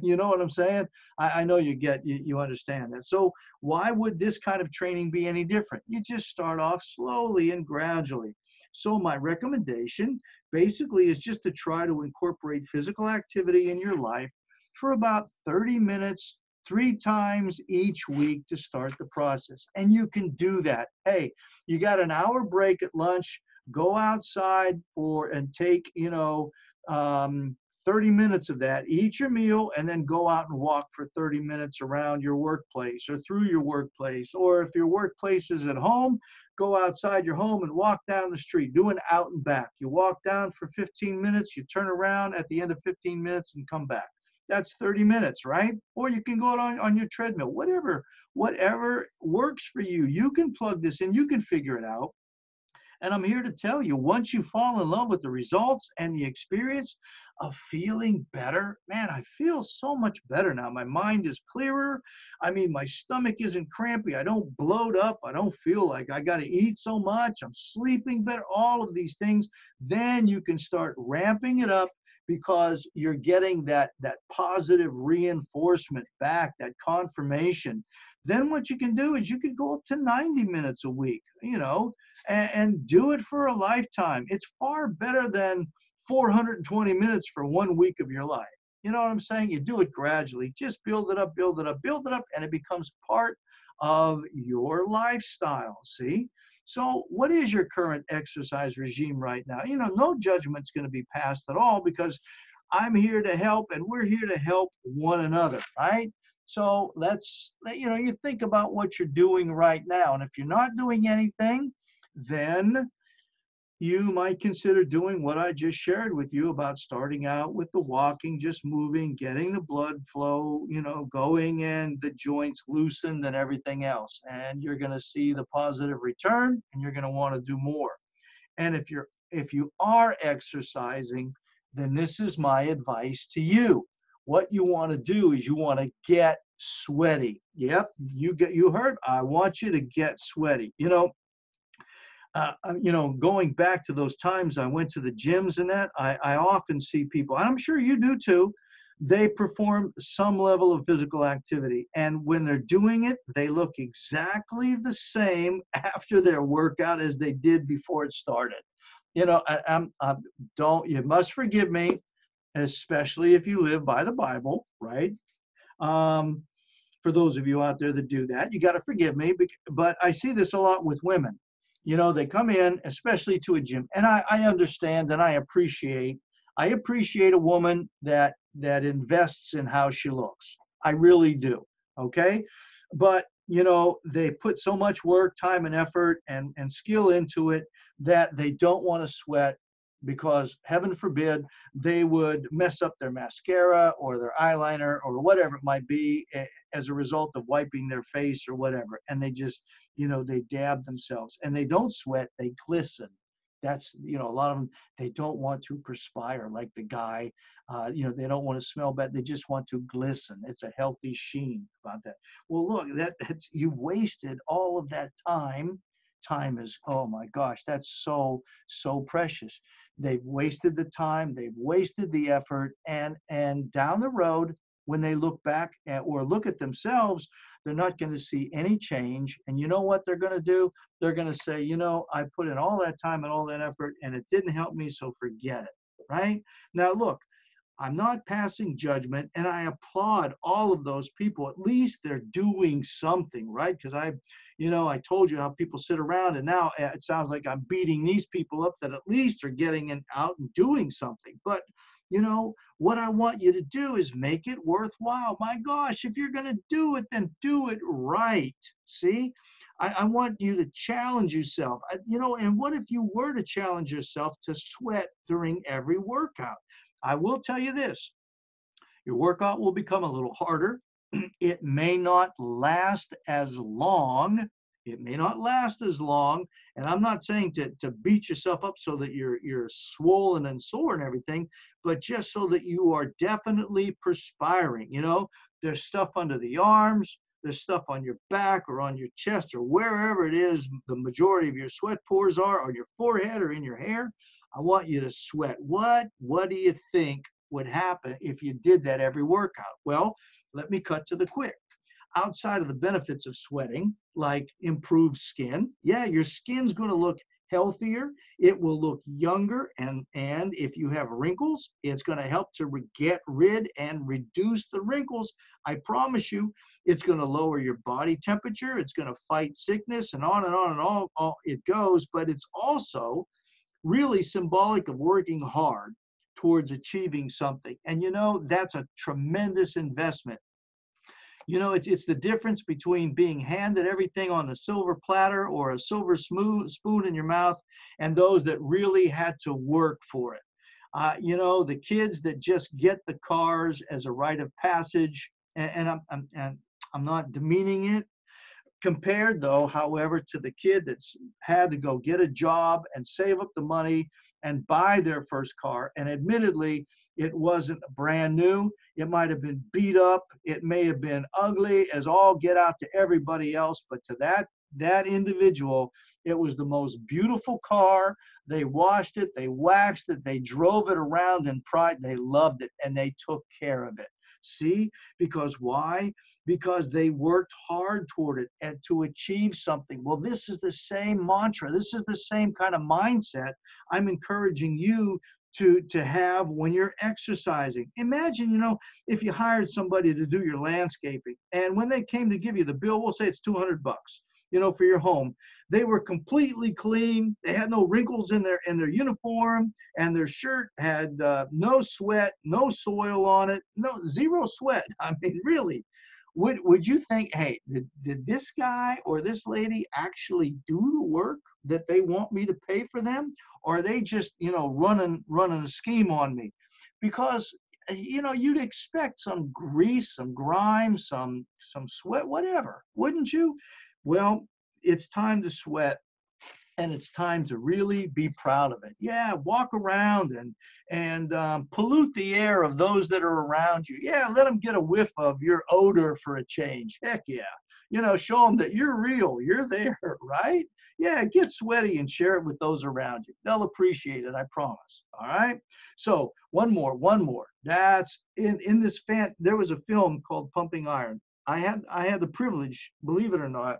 You know what I'm saying? I know you understand that. So why would this kind of training be any different? You just start off slowly and gradually. So my recommendation basically is just to try to incorporate physical activity in your life for about 30 minutes, 3 times each week to start the process. And you can do that. Hey, you got an hour break at lunch. Go outside and take, 30 minutes of that, eat your meal, and then go out and walk for 30 minutes around your workplace or through your workplace. Or if your workplace is at home, go outside your home and walk down the street, do an out and back. You walk down for 15 minutes, you turn around at the end of 15 minutes and come back. That's 30 minutes, right? Or you can go on your treadmill, whatever works for you. You can plug this in, you can figure it out. And I'm here to tell you, once you fall in love with the results and the experience of feeling better, man, I feel so much better now. My mind is clearer. I mean, my stomach isn't crampy. I don't bloat up. I don't feel like I got to eat so much. I'm sleeping better, all of these things. Then you can start ramping it up because you're getting that positive reinforcement back, that confirmation. Then what you can do is you can go up to 90 minutes a week, and do it for a lifetime. It's far better than 420 minutes for 1 week of your life. You know what I'm saying? You do it gradually. Just build it up, build it up, build it up, and it becomes part of your lifestyle. See? So what is your current exercise regime right now? No judgment's going to be passed at all because I'm here to help and we're here to help one another, right? So you think about what you're doing right now. And if you're not doing anything, then you might consider doing what I just shared with you about starting out with the walking, just moving, getting the blood flow, going and the joints loosened and everything else. And you're going to see the positive return and you're going to want to do more. And if you are exercising, then this is my advice to you. What you want to do is you want to get sweaty. Yep, you heard. I want you to get sweaty. Going back to those times I went to the gyms and that, I often see people, and I'm sure you do too, they perform some level of physical activity. And when they're doing it, they look exactly the same after their workout as they did before it started. You must forgive me, especially if you live by the Bible, right? For those of you out there that do that, you got to forgive me, but I see this a lot with women. They come in, especially to a gym, and I understand and I appreciate a woman that invests in how she looks. I really do. Okay. But, they put so much work, time and effort and skill into it that they don't want to sweat because heaven forbid they would mess up their mascara or their eyeliner or whatever it might be as a result of wiping their face or whatever. And they just, they dab themselves and they don't sweat, they glisten. That's, a lot of them, they don't want to perspire like the guy, they don't want to smell bad. They just want to glisten. It's a healthy sheen about that. Well, look, that's, you've wasted all of that time. Time is, oh my gosh, that's so precious. They've wasted the time, they've wasted the effort, and down the road, when they look back or look at themselves, they're not going to see any change. And you know what they're going to do? They're going to say, I put in all that time and all that effort, and it didn't help me, so forget it, right? Now, look, I'm not passing judgment, and I applaud all of those people. At least they're doing something, right? Because I told you how people sit around, and now it sounds like I'm beating these people up that at least are getting out and doing something. But, what I want you to do is make it worthwhile. My gosh, if you're going to do it, then do it right. See? I want you to challenge yourself. And what if you were to challenge yourself to sweat during every workout? I will tell you this, your workout will become a little harder. It may not last as long. And I'm not saying to beat yourself up so that you're swollen and sore and everything, but just so that you are definitely perspiring. There's stuff under the arms, there's stuff on your back or on your chest or wherever it is the majority of your sweat pores are, on your forehead or in your hair. I want you to sweat. What do you think would happen if you did that every workout? Well, let me cut to the quick. Outside of the benefits of sweating, like improved skin, your skin's going to look healthier. It will look younger. And if you have wrinkles, it's going to help to get rid and reduce the wrinkles. I promise you, it's going to lower your body temperature. It's going to fight sickness and on and on and all it goes. But it's also really symbolic of working hard towards achieving something. And that's a tremendous investment. It's the difference between being handed everything on a silver platter or a silver spoon in your mouth, and those that really had to work for it. The kids that just get the cars as a rite of passage, and I'm not demeaning it, compared though, however, to the kid that's had to go get a job and save up the money and buy their first car. And admittedly, it wasn't brand new. It might have been beat up. It may have been ugly as all get out to everybody else. But to that individual, it was the most beautiful car. They washed it, they waxed it, they drove it around in pride. They loved it, and they took care of it. See, because why? Because they worked hard toward it and to achieve something. Well, this is the same mantra. This is the same kind of mindset I'm encouraging you to have when you're exercising. Imagine, if you hired somebody to do your landscaping, and when they came to give you the bill, we'll say it's $200, for your home. They were completely clean. They had no wrinkles in their uniform, and their shirt had no sweat, no soil on it, zero sweat. I mean, really. Would you think, hey, did this guy or this lady actually do the work that they want me to pay for them? Or are they just, running a scheme on me? Because, you'd expect some grease, some grime, some sweat, whatever, wouldn't you? Well, it's time to sweat. And it's time to really be proud of it. Yeah, walk around and pollute the air of those that are around you. Yeah, let them get a whiff of your odor for a change. Heck yeah. Show them that you're real. You're there, right? Yeah, get sweaty and share it with those around you. They'll appreciate it, I promise. All right? So one more. That's in this there was a film called Pumping Iron. I had the privilege, believe it or not,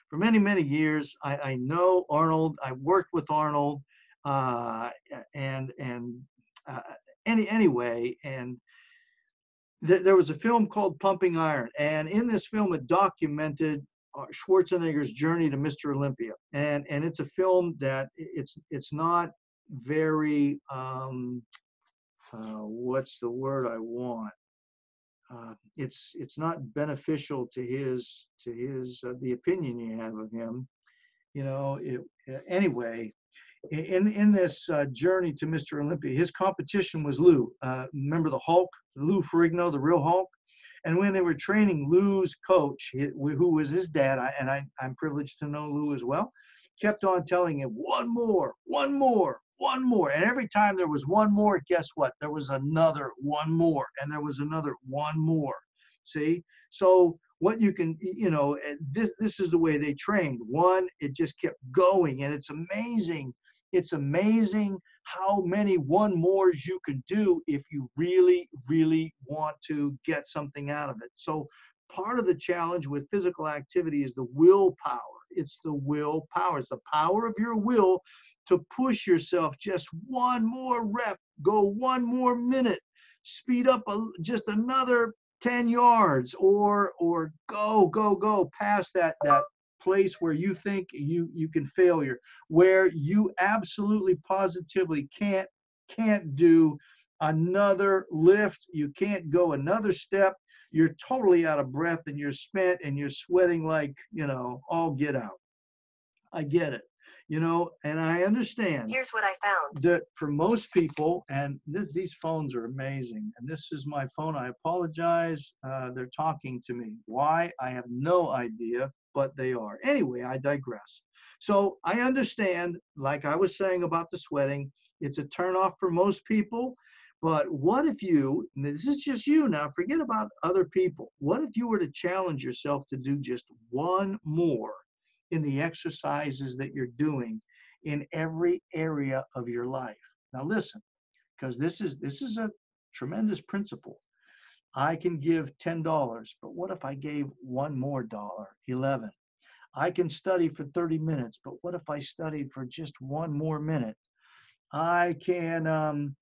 for many, many years. I know Arnold. I worked with Arnold, anyway, and there was a film called Pumping Iron, and in this film, it documented Schwarzenegger's journey to Mr. Olympia, and it's a film that it's not very what's the word I want? It's not beneficial to his the opinion you have of him. Anyway, in this journey to Mr. Olympia, his competition was Lou. Remember the Hulk, Lou Ferrigno, the real Hulk? And when they were training, Lou's coach, who was his dad, I'm privileged to know Lou as well, kept on telling him, one more. And every time there was one more, guess what? There was another one more, and there was another one more. See? So what you can, this is the way they trained. One, it just kept going, and it's amazing. It's amazing how many one mores you can do if you really, really want to get something out of it. So part of the challenge with physical activity is the willpower. It's the willpower. It's the power of your will to push yourself just one more rep, go one more minute, speed up just another 10 yards, or go past that place where you think you can failure, where you absolutely positively can't do another lift, you can't go another step, you're totally out of breath and you're spent and you're sweating like, all get out. I get it, and I understand. Here's what I found. That for most people, and these phones are amazing, and this is my phone. I apologize. They're talking to me. Why? I have no idea, but they are. Anyway, I digress. So I understand, like I was saying about the sweating, it's a turnoff for most people. But what if you, and this is just you now, forget about other people. What if you were to challenge yourself to do just one more in the exercises that you're doing in every area of your life? Now listen, because this is a tremendous principle. I can give $10, but what if I gave one more dollar, 11? I can study for 30 minutes, but what if I studied for just one more minute? I can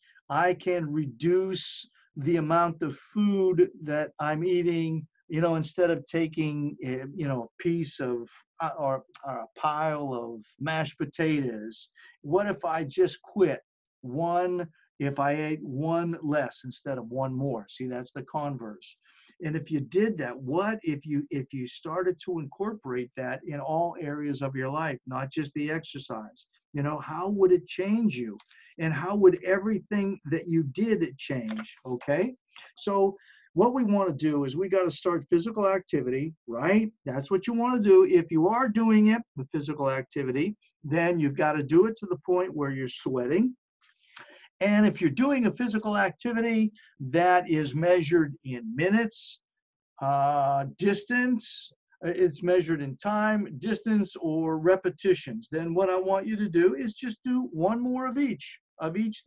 reduce the amount of food that I'm eating, instead of taking, a piece of or a pile of mashed potatoes? What if I just quit one? If I ate one less instead of one more? See, that's the converse. And if you did that, what if you started to incorporate that in all areas of your life, not just the exercise? You know, how would it change you? And how would everything that you did change? Okay. So what we want to do is we got to start physical activity, right? That's what you want to do. If you are doing it, the physical activity, then you've got to do it to the point where you're sweating. And if you're doing a physical activity that is measured in minutes, distance, it's measured in time, distance, or repetitions, then what I want you to do is just do one more of each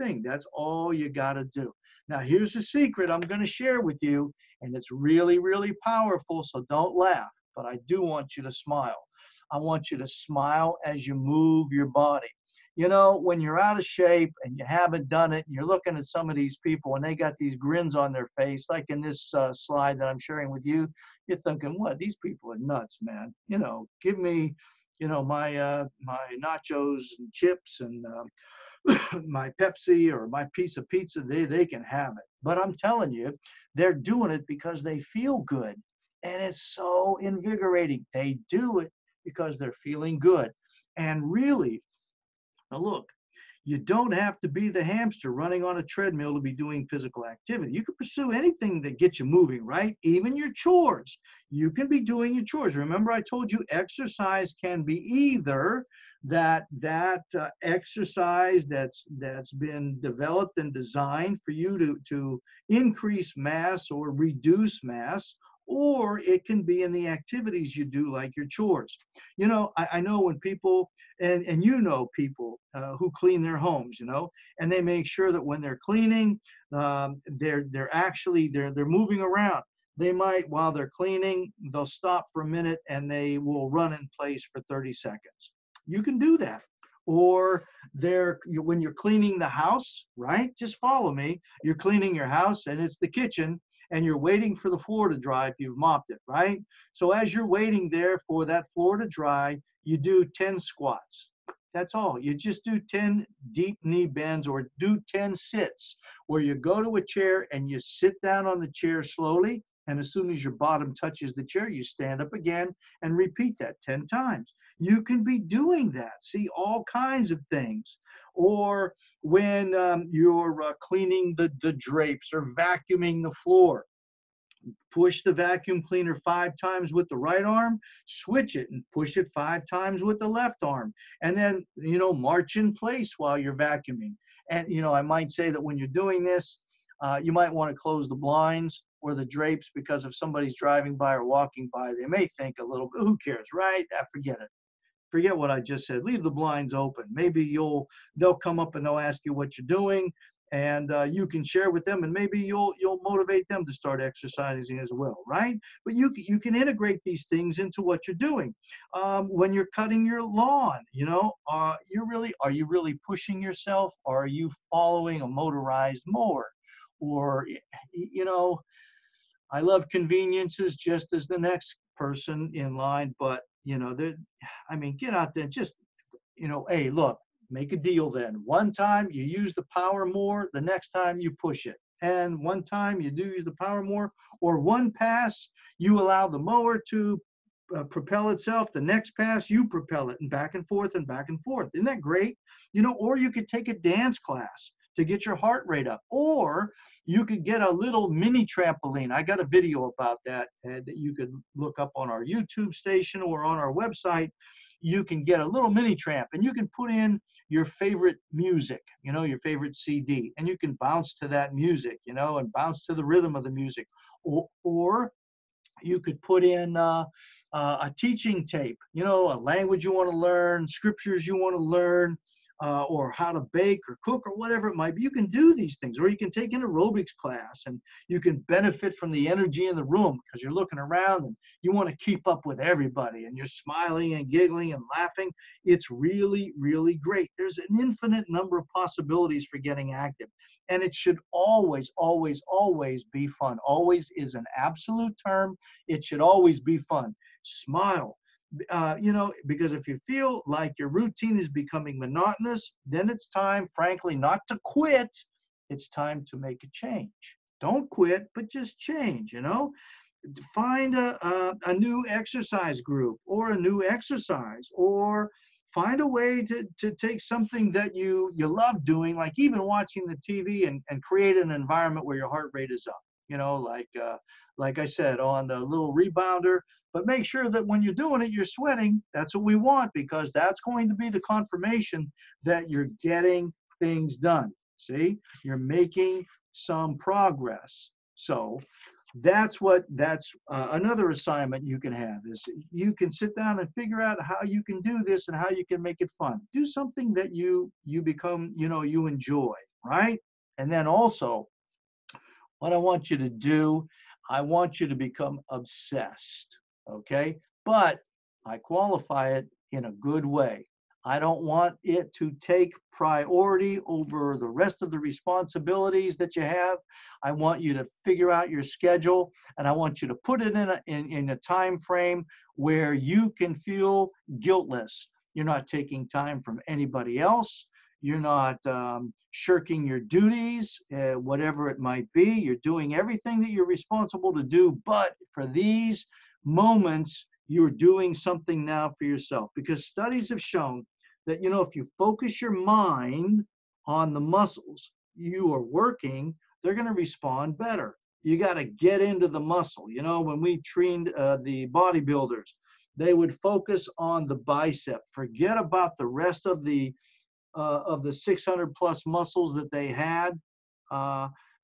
thing. That's all you got to do. Now, here's a secret I'm going to share with you, and it's really, really powerful, so don't laugh, but I do want you to smile. I want you to smile as you move your body. You know, when you're out of shape and you haven't done it, and you're looking at some of these people and they got these grins on their face, like in this slide that I'm sharing with you, you're thinking, what? These people are nuts, man. You know, give me, you know, my nachos and chips and my Pepsi or my piece of pizza. They can have it. But I'm telling you, they're doing it because they feel good, and it's so invigorating. They do it because they're feeling good, and really. Now, look, you don't have to be the hamster running on a treadmill to be doing physical activity. You can pursue anything that gets you moving, right? Even your chores. You can be doing your chores. Remember, I told you exercise can be either that exercise that's been developed and designed for you to increase mass or reduce mass, or it can be in the activities you do, like your chores. You know, I know when people, and you know people who clean their homes, you know, and they make sure that when they're cleaning, they're moving around. They might, while they're cleaning, they'll stop for a minute and they will run in place for 30 seconds. You can do that. Or when you're cleaning the house, right? Just follow me. You're cleaning your house and it's the kitchen, and you're waiting for the floor to dry if you've mopped it, right? So as you're waiting there for that floor to dry, you do 10 squats. That's all. You just do 10 deep knee bends, or do 10 sits, where you go to a chair and you sit down on the chair slowly. And as soon as your bottom touches the chair, you stand up again and repeat that 10 times. You can be doing that. See, all kinds of things. Or when you're cleaning the drapes or vacuuming the floor, push the vacuum cleaner 5 times with the right arm, switch it and push it 5 times with the left arm, and then, you know, march in place while you're vacuuming. And, you know, I might say that when you're doing this, you might want to close the blinds or the drapes, because if somebody's driving by or walking by, they may think a little bit, who cares, right? Forget it. Forget what I just said. Leave the blinds open. Maybe they'll come up and they'll ask you what you're doing, and you can share with them, and maybe you'll motivate them to start exercising as well, right? But you can integrate these things into what you're doing. When you're cutting your lawn, you know, are you really pushing yourself, or are you following a motorized mower? Or, you know, I love conveniences just as the next person in line, but you know, I mean, get out there, just, you know, hey, look, make a deal then. One time you use the power more, the next time you push it. And one time you do use the power more, or one pass, you allow the mower to propel itself. The next pass, you propel it, and back and forth and back and forth. Isn't that great? You know, or you could take a dance class to get your heart rate up, or you could get a little mini trampoline. I got a video about that that you could look up on our YouTube station or on our website. You can get a little mini tramp, and you can put in your favorite music, you know, your favorite CD, and you can bounce to that music, you know, and bounce to the rhythm of the music. Or you could put in a teaching tape, you know, a language you want to learn, scriptures you want to learn, or how to bake or cook or whatever it might be. You can do these things, or you can take an aerobics class, and you can benefit from the energy in the room because you're looking around and you want to keep up with everybody, and you're smiling and giggling and laughing. It's really, really great. There's an infinite number of possibilities for getting active, and it should always, always, always be fun. Always is an absolute term. It should always be fun. Smile. because if you feel like your routine is becoming monotonous, then it's time, frankly, not to quit. It's time to make a change. Don't quit, but just change, find a new exercise group or a new exercise, or find a way to take something that you love doing, like even watching the TV, and create an environment where your heart rate is up, like I said, on the little rebounder. But make sure that when you're doing it, you're sweating. That's what we want, because that's going to be the confirmation that you're getting things done. See, you're making some progress. So that's another assignment you can have, is you can sit down and figure out how you can do this and how you can make it fun. Do something that you become, you enjoy, right? And then also, what I want you to do, I want you to become obsessed, okay? But I qualify it in a good way. I don't want it to take priority over the rest of the responsibilities that you have. I want you to figure out your schedule, and I want you to put it in a time frame where you can feel guiltless. You're not taking time from anybody else. You're not shirking your duties, whatever it might be. You're doing everything that you're responsible to do, but for these moments, you're doing something now for yourself. Because studies have shown that, if you focus your mind on the muscles you are working, they're going to respond better. You got to get into the muscle. When we trained the bodybuilders, they would focus on the bicep. Forget about the rest of the 600 plus muscles that they had.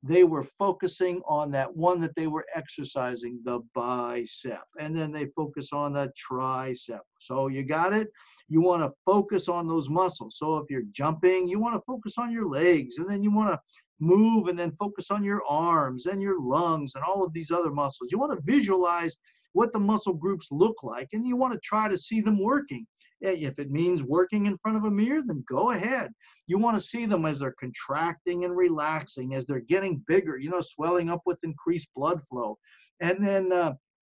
They were focusing on that one that they were exercising, the bicep. And then they focus on the tricep. So you got it? You want to focus on those muscles. So if you're jumping, you want to focus on your legs, and then you want to move and then focus on your arms and your lungs and all of these other muscles. You want to visualize what the muscle groups look like, and you want to try to see them working. If it means working in front of a mirror, then go ahead. You want to see them as they're contracting and relaxing, as they're getting bigger, swelling up with increased blood flow, and then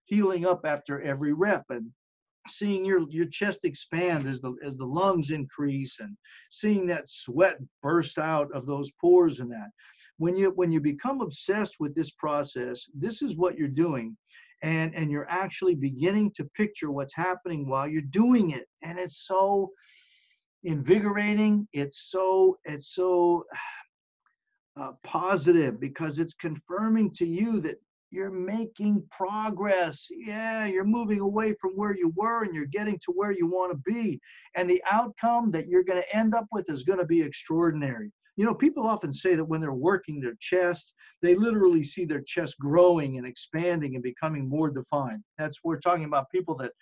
healing up after every rep, and seeing your chest expand as the lungs increase, and seeing that sweat burst out of those pores. And that when you become obsessed with this process, this is what you're doing. And you're actually beginning to picture what's happening while you're doing it. And it's so invigorating. It's so positive, because it's confirming to you that you're making progress. Yeah, you're moving away from where you were, and you're getting to where you want to be. And the outcome that you're going to end up with is going to be extraordinary. People often say that when they're working their chest, they literally see their chest growing and expanding and becoming more defined. We're talking about people that,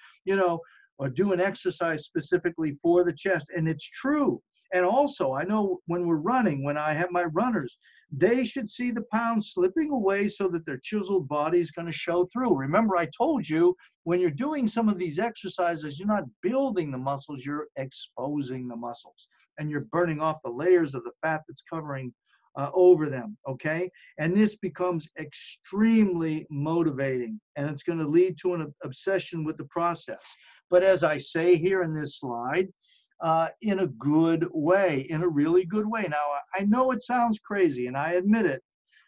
are doing exercise specifically for the chest. And it's true. And also, I know when we're running, when I have my runners, they should see the pounds slipping away so that their chiseled body is going to show through. Remember, I told you, when you're doing some of these exercises, you're not building the muscles, you're exposing the muscles. And you're burning off the layers of the fat that's covering over them, okay? And this becomes extremely motivating, and it's going to lead to an obsession with the process. But as I say here in this slide, in a good way, in a really good way. Now, I know it sounds crazy, and I admit it,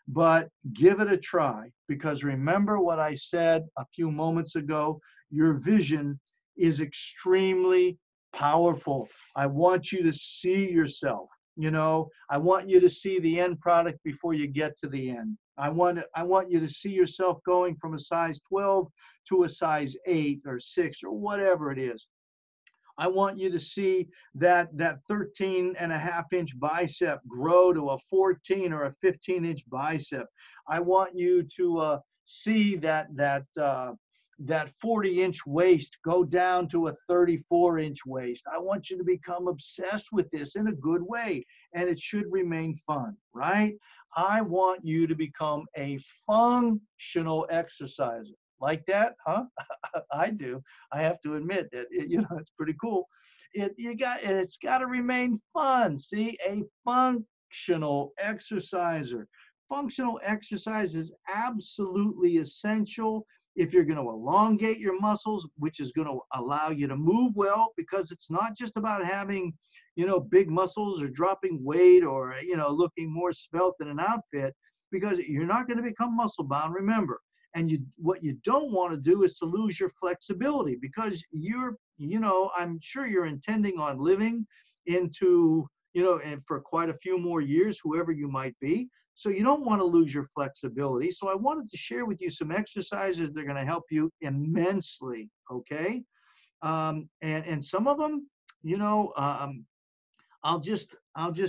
but give it a try, because remember what I said a few moments ago, your vision is extremely powerful. I want you to see yourself. I want you to see the end product before you get to the end. I want you to see yourself going from a size 12 to a size 8 or 6 or whatever it is. I want you to see that 13.5-inch bicep grow to a 14 or a 15-inch bicep. I want you to see that 40-inch waist go down to a 34-inch waist. I want you to become obsessed with this in a good way, and it should remain fun, right? I want you to become a functional exerciser. Like that, huh? I do. I have to admit that it's pretty cool. It's got to remain fun. See, a functional exerciser. Functional exercise is absolutely essential if you're going to elongate your muscles, which is going to allow you to move well, because it's not just about having, big muscles or dropping weight or, looking more svelte in an outfit, because you're not going to become muscle bound, remember. And what you don't want to do is to lose your flexibility, because I'm sure you're intending on living into, and for quite a few more years, whoever you might be. So you don't want to lose your flexibility. So I wanted to share with you some exercises that are going to help you immensely, okay? And some of them, I'll just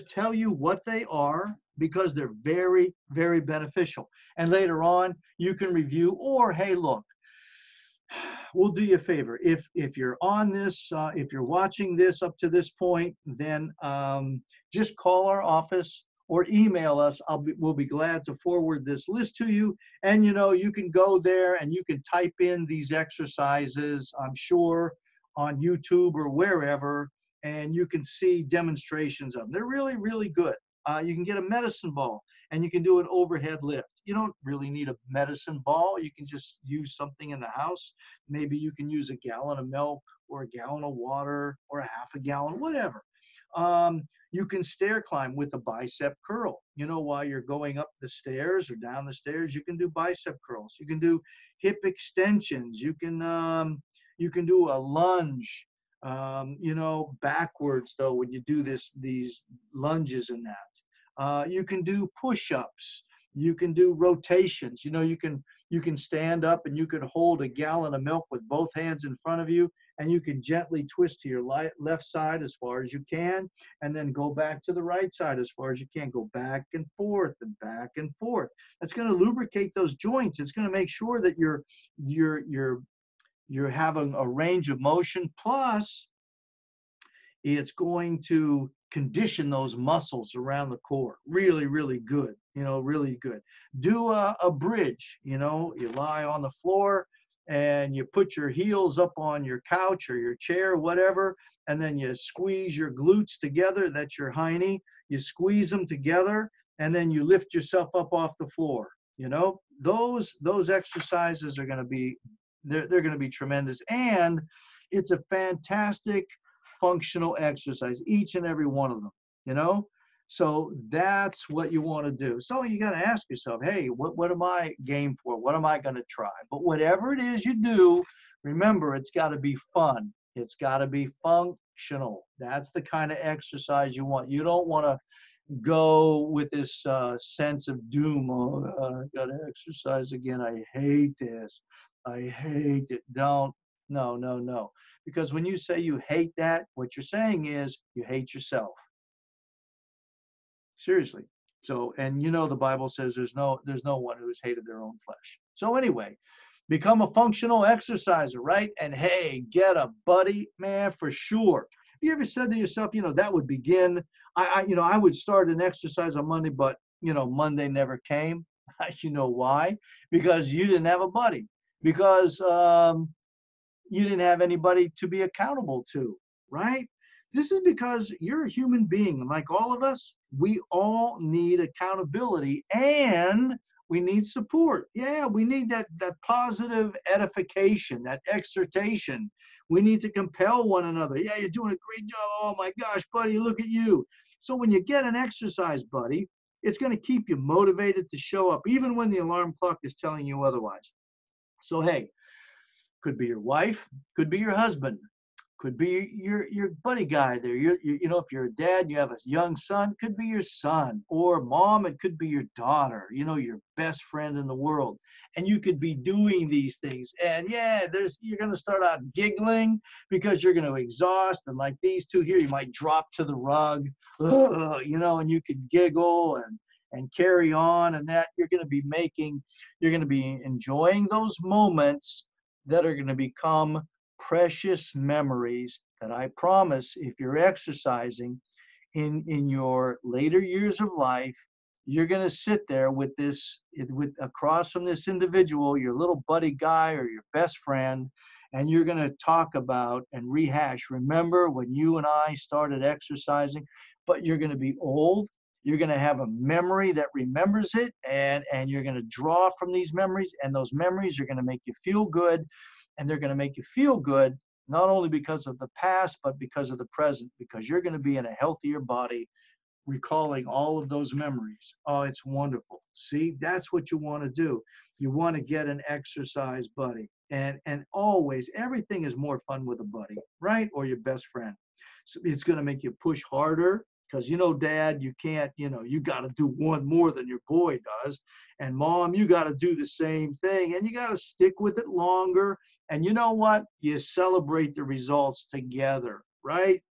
tell you what they are, because they're very, very beneficial. And later on, you can review, or hey, look, we'll do you a favor. If you're on this, if you're watching this up to this point, then just call our office or email us. We'll be glad to forward this list to you. And you can go there and you can type in these exercises, I'm sure, on YouTube or wherever, and you can see demonstrations of them. They're really, really good. You can get a medicine ball and you can do an overhead lift. You don't really need a medicine ball. You can just use something in the house. Maybe you can use a gallon of milk or a gallon of water or a half a gallon, whatever. You can stair climb with a bicep curl. While you're going up the stairs or down the stairs, you can do bicep curls. You can do hip extensions. You can do a lunge. Backwards though, when you do these lunges and that. You can do push-ups. You can do rotations. You can stand up and you can hold a gallon of milk with both hands in front of you, and you can gently twist to your left side as far as you can, and then go back to the right side as far as you can. Go back and forth and back and forth. That's going to lubricate those joints. It's going to make sure that you're having a range of motion, plus it's going to condition those muscles around the core. Really, really good, really good. Do a bridge, you lie on the floor and you put your heels up on your couch or your chair, whatever, and then you squeeze your glutes together. That's your hiney. You squeeze them together and then you lift yourself up off the floor. Those exercises are going to be, they're going to be tremendous. And it's a fantastic functional exercise, each and every one of them, so that's what you want to do. So you got to ask yourself, hey, what am I game for? What am I going to try? But whatever it is you do, remember, it's got to be fun. It's got to be functional. That's the kind of exercise you want. You don't want to go with this sense of doom. Oh, I got to exercise again. I hate this. I hate it. Don't. No, no, no. Because when you say you hate that, what you're saying is you hate yourself. Seriously. So, and the Bible says there's no one who has hated their own flesh. So anyway, become a functional exerciser, right? And hey, get a buddy, man, for sure. Have you ever said to yourself, that would begin, I would start an exercise on Monday, but Monday never came. You know why? Because you didn't have a buddy. Because you didn't have anybody to be accountable to, right? This is because you're a human being, and like all of us, we all need accountability and we need support. Yeah, we need that positive edification, that exhortation. We need to compel one another. Yeah, you're doing a great job. Oh my gosh, buddy, look at you. So when you get an exercise buddy, it's going to keep you motivated to show up, even when the alarm clock is telling you otherwise. So hey, could be your wife, could be your husband, could be your buddy guy there. If you're a dad, you have a young son, could be your son, or mom, it could be your daughter, your best friend in the world. And you could be doing these things. And yeah, you're going to start out giggling because you're going to exhaust. And like these two here, you might drop to the rug, and you could giggle and carry on. And that you're going to be enjoying those moments that are going to become precious memories that I promise, if you're exercising in your later years of life, you're going to sit there with across from this individual, your little buddy guy or your best friend, and you're going to talk about and rehash. Remember when you and I started exercising, but you're going to be old You're going to have a memory that remembers it, and you're going to draw from these memories, and those memories are going to make you feel good, and they're going to make you feel good not only because of the past, but because of the present, because you're going to be in a healthier body recalling all of those memories. Oh, it's wonderful. See, that's what you want to do. You want to get an exercise buddy. And always, everything is more fun with a buddy, right? Or your best friend. So it's going to make you push harder because, Dad, you can't, you got to do one more than your boy does. And Mom, you got to do the same thing. And you got to stick with it longer. And you know what? You celebrate the results together, right?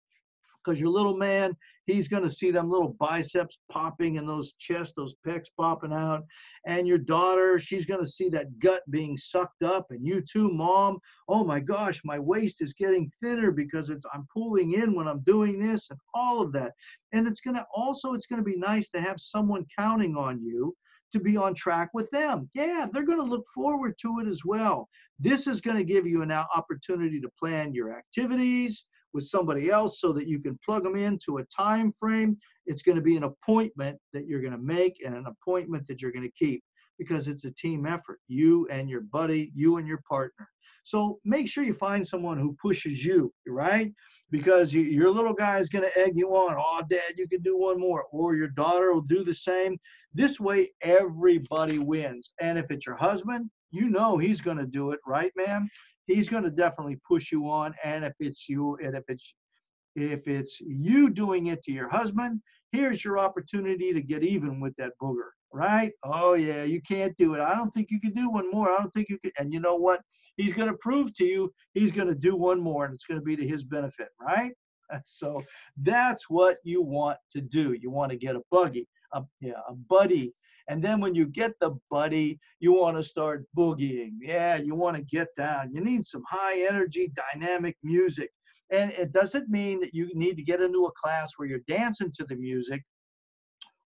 Because your little man, he's going to see them little biceps popping and those chests, those pecs popping out. And your daughter, she's going to see that gut being sucked up. And you too, Mom. Oh my gosh, my waist is getting thinner because I'm pulling in when I'm doing this and all of that. And it's going to be nice to have someone counting on you to be on track with them. Yeah, they're going to look forward to it as well. This is going to give you an opportunity to plan your activities with somebody else so that you can plug them into a time frame. It's going to be an appointment that you're going to make and an appointment that you're going to keep because it's a team effort, you and your buddy, you and your partner. So make sure you find someone who pushes you, right? Because your little guy is going to egg you on. Oh, Dad, you can do one more. Or your daughter will do the same. This way, everybody wins. And if it's your husband, he's going to do it, right, ma'am? He's going to definitely push you on. And if it's you doing it to your husband, here's your opportunity to get even with that booger, right? Oh yeah, you can't do it. I don't think you can do one more. I don't think you can. And you know what? He's going to prove to you he's going to do one more, and it's going to be to his benefit, right? So that's what you want to do. You want to get a buddy. And then when you get the buddy, you want to start boogieing. Yeah, you want to get down. You need some high energy, dynamic music. And it doesn't mean that you need to get into a class where you're dancing to the music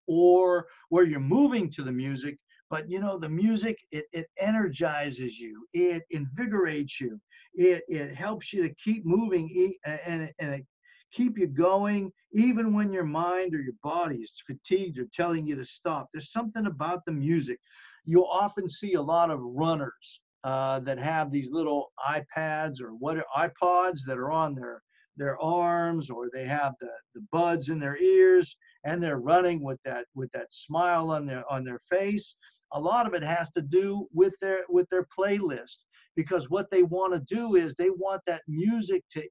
or where you're moving to the music. But the music, it energizes you. It invigorates you. It helps you to keep moving and it keep you going even when your mind or your body is fatigued or telling you to stop. There's something about the music. You'll often see a lot of runners that have these little iPads or iPods that are on their arms, or they have the buds in their ears, and they're running with that smile on their face. A lot of it has to do with their playlist, because what they want to do is they want that music to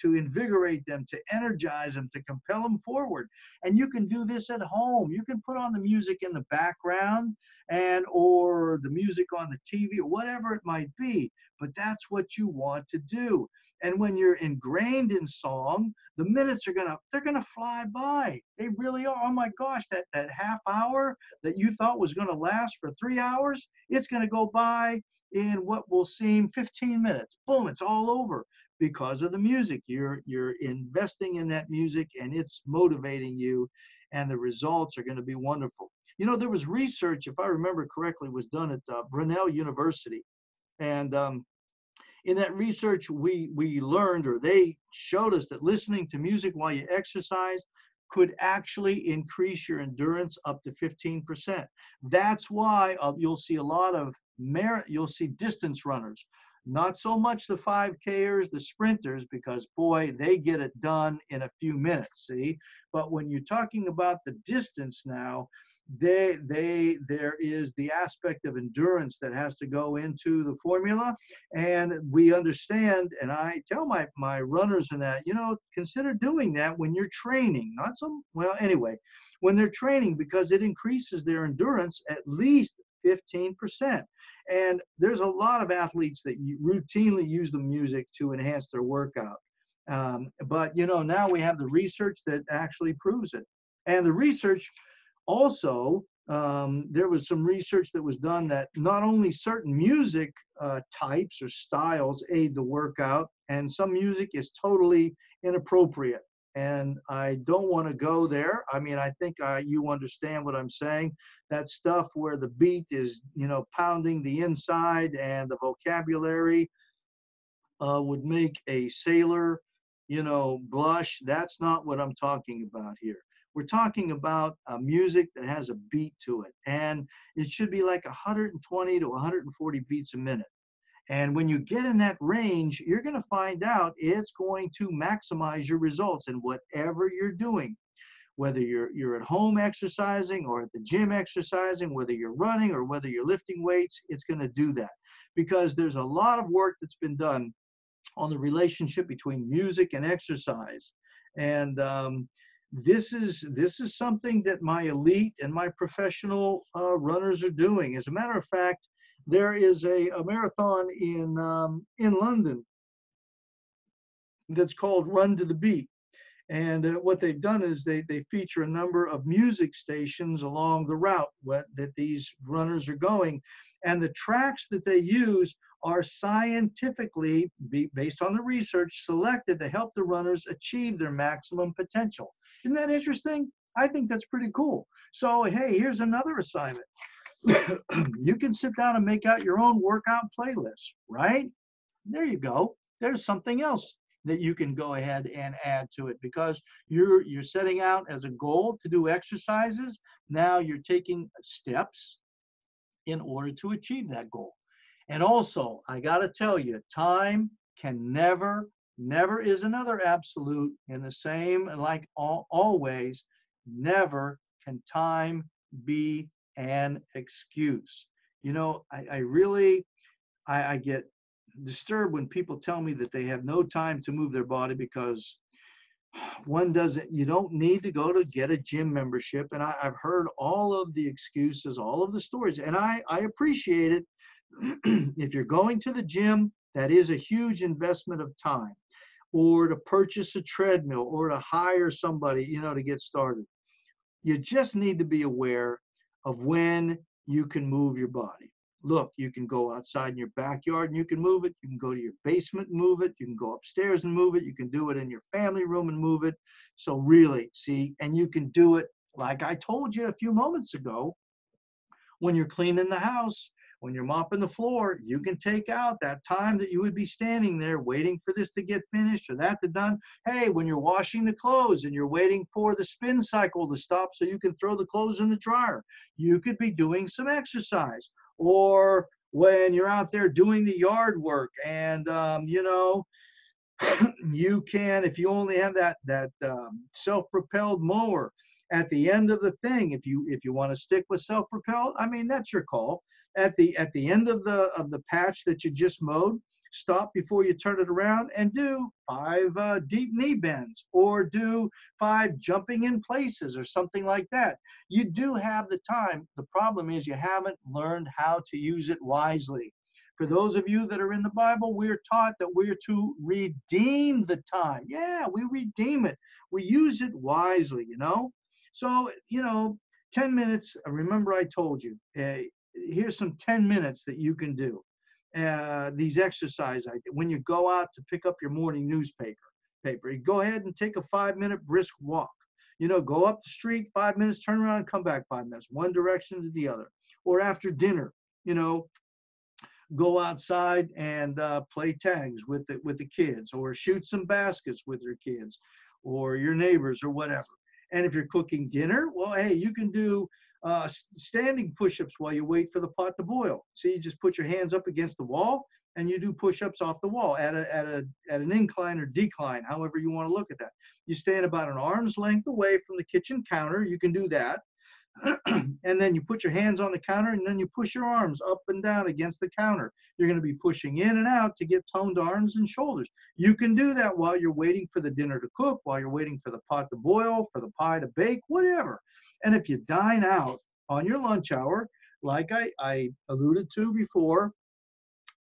invigorate them, to energize them, to compel them forward. And you can do this at home. You can put on the music in the background or the music on the TV or whatever it might be, but that's what you want to do. And when you're ingrained in song, the minutes they're gonna fly by. They really are. Oh my gosh, that half hour that you thought was gonna last for 3 hours, it's gonna go by in what will seem 15 minutes. Boom, it's all over because of the music. You're investing in that music and it's motivating you, and the results are gonna be wonderful. There was research, if I remember correctly, was done at Brunel University. And in that research, we learned, or they showed us, that listening to music while you exercise could actually increase your endurance up to 15%. That's why you'll see a lot of you'll see distance runners, not so much the 5Kers, the sprinters, because boy, they get it done in a few minutes, see? But when you're talking about the distance now, there is the aspect of endurance that has to go into the formula. And we understand, and I tell my runners in that, consider doing that when you're training. When they're training, because it increases their endurance at least 15%. And there's a lot of athletes that routinely use the music to enhance their workout. But now we have the research that actually proves it. And the research also, there was some research that was done that not only certain music types or styles aid the workout, and some music is totally inappropriate. And I don't want to go there. I mean, I think you understand what I'm saying. That stuff where the beat is, pounding the inside, and the vocabulary would make a sailor, blush. That's not what I'm talking about here. We're talking about music that has a beat to it, and it should be like 120 to 140 beats a minute. And when you get in that range, you're going to find out it's going to maximize your results in whatever you're doing, whether you're at home exercising or at the gym exercising, whether you're running or whether you're lifting weights. It's going to do that because there's a lot of work that's been done on the relationship between music and exercise. And this is something that my elite and my professional runners are doing. As a matter of fact, there is a marathon in London that's called Run to the Beat. And what they've done is they feature a number of music stations along the route that these runners are going. And the tracks that they use are scientifically, based on the research, selected to help the runners achieve their maximum potential. Isn't that interesting? I think that's pretty cool. So, hey, here's another assignment. You can sit down and make out your own workout playlist, right? There you go. There's something else that you can go ahead and add to it because you're setting out as a goal to do exercises. Now you're taking steps in order to achieve that goal. And also, I got to tell you, time can never is another absolute in the same, like always, never can time be an excuse. You know, I really get disturbed when people tell me that they have no time to move their body because you don't need to go to get a gym membership. And I've heard all of the excuses, all of the stories, and I appreciate it. If you're going to the gym, that is a huge investment of time, or to purchase a treadmill or to hire somebody, to get started. You just need to be aware of when you can move your body. Look, you can go outside in your backyard and you can move it. You can go to your basement and move it. You can go upstairs and move it. You can do it in your family room and move it. So really, see, and you can do it like I told you a few moments ago, when you're cleaning the house, when you're mopping the floor, you can take out that time that you would be standing there waiting for this to get finished or that to done. Hey, when you're washing the clothes and you're waiting for the spin cycle to stop so you can throw the clothes in the dryer, you could be doing some exercise. Or when you're out there doing the yard work and, you can, if you only have that self-propelled mower, at the end of the thing, if you want to stick with self-propelled, I mean, that's your call. At the end of the patch that you just mowed, stop before you turn it around and do 5 deep knee bends or do 5 jumping in places or something like that. You do have the time. The problem is you haven't learned how to use it wisely. For those of you that are in the Bible, we're taught that we're to redeem the time. Yeah, we redeem it. We use it wisely, So, 10 minutes, remember I told you, here's some 10 minutes that you can do. These exercise ideas. When you go out to pick up your morning newspaper, you go ahead and take a 5-minute brisk walk. Go up the street 5 minutes, turn around and come back 5 minutes, one direction to the other. Or after dinner, go outside and play tags with the kids, or shoot some baskets with your kids or your neighbors or whatever. And if you're cooking dinner, well, hey, you can do standing push-ups while you wait for the pot to boil. So you just put your hands up against the wall and you do push-ups off the wall at an incline or decline, however you want to look at that. You stand about an arm's length away from the kitchen counter. You can do that. And then you put your hands on the counter and then you push your arms up and down against the counter. You're going to be pushing in and out to get toned arms and shoulders. You can do that while you're waiting for the dinner to cook, while you're waiting for the pot to boil, for the pie to bake, whatever. And if you dine out on your lunch hour, like I alluded to before,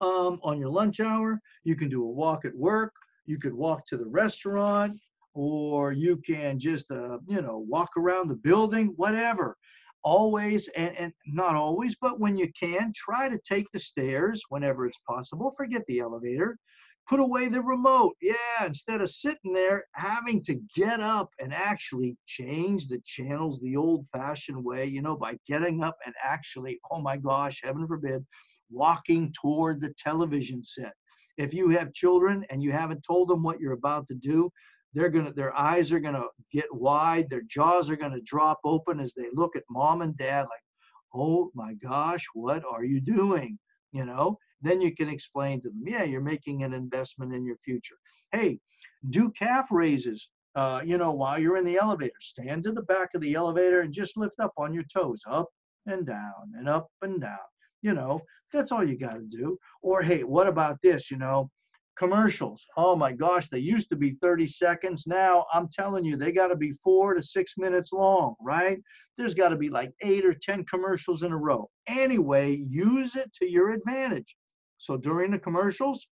on your lunch hour, you can do a walk at work. You could walk to the restaurant, or you can just, walk around the building, whatever. Always, and not always, but when you can, try to take the stairs whenever it's possible. Forget the elevator. Put away the remote. Yeah, instead of sitting there having to get up and actually change the channels the old-fashioned way, by getting up and actually, oh my gosh, heaven forbid, walking toward the television set. If you have children and you haven't told them what you're about to do, Their eyes are gonna get wide, their jaws are gonna drop open as they look at mom and dad like, oh my gosh, what are you doing? You know, then you can explain to them, yeah, you're making an investment in your future. Hey, do calf raises, while you're in the elevator. Stand to the back of the elevator and just lift up on your toes, up and down and up and down. You know, that's all you got to do. Or, hey, what about this? Commercials. Oh my gosh, they used to be 30 seconds. Now I'm telling you, they got to be 4 to 6 minutes long, right? There's got to be like 8 or 10 commercials in a row. Anyway, use it to your advantage. So during the commercials,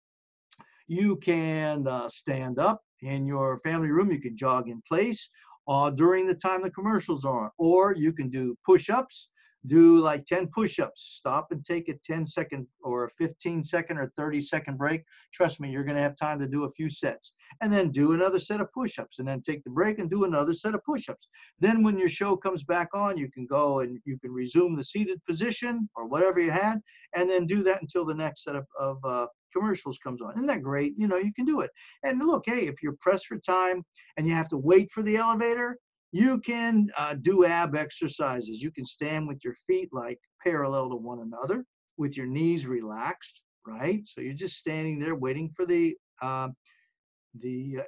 you can stand up in your family room. You can jog in place during the time the commercials are on. Or you can do push-ups. Do like 10 push-ups. Stop and take a 10-second or a 15-second or 30-second break. Trust me, you're going to have time to do a few sets. And then do another set of push-ups. And then take the break and do another set of push-ups. Then when your show comes back on, you can go and you can resume the seated position or whatever you had. And then do that until the next set of commercials comes on. Isn't that great? You can do it. And look, hey, if you're pressed for time and you have to wait for the elevator, you can do ab exercises. You can stand with your feet like parallel to one another with your knees relaxed, right? So you're just standing there waiting for the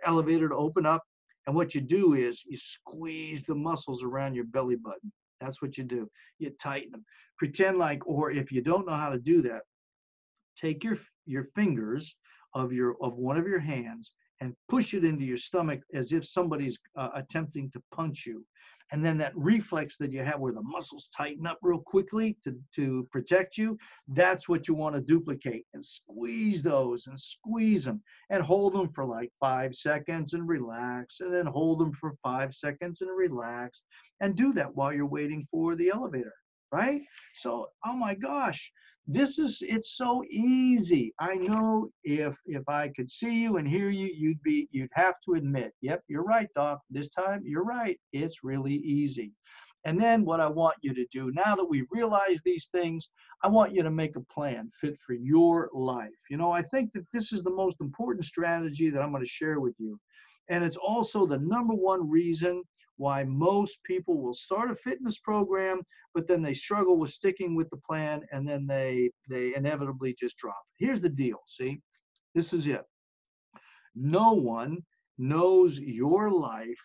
elevator to open up. And what you do is you squeeze the muscles around your belly button. That's what you do. You tighten them. Pretend like, or if you don't know how to do that, take your fingers of one of your hands and push it into your stomach as if somebody's attempting to punch you. And then that reflex that you have where the muscles tighten up real quickly to protect you, that's what you want to duplicate. And squeeze those and squeeze them and hold them for like 5 seconds and relax. And then hold them for 5 seconds and relax. And do that while you're waiting for the elevator, right? So, oh my gosh. It's so easy. I know if I could see you and hear you, you'd have to admit, yep, you're right, Doc. This time you're right. It's really easy. And then what I want you to do, now that we've realized these things, I want you to make a plan fit for your life. I think that this is the most important strategy that I'm going to share with you. And it's also the number one reason why most people will start a fitness program, but then they struggle with sticking with the plan, and then they inevitably just drop. Here's the deal, see? This is it. No one knows your life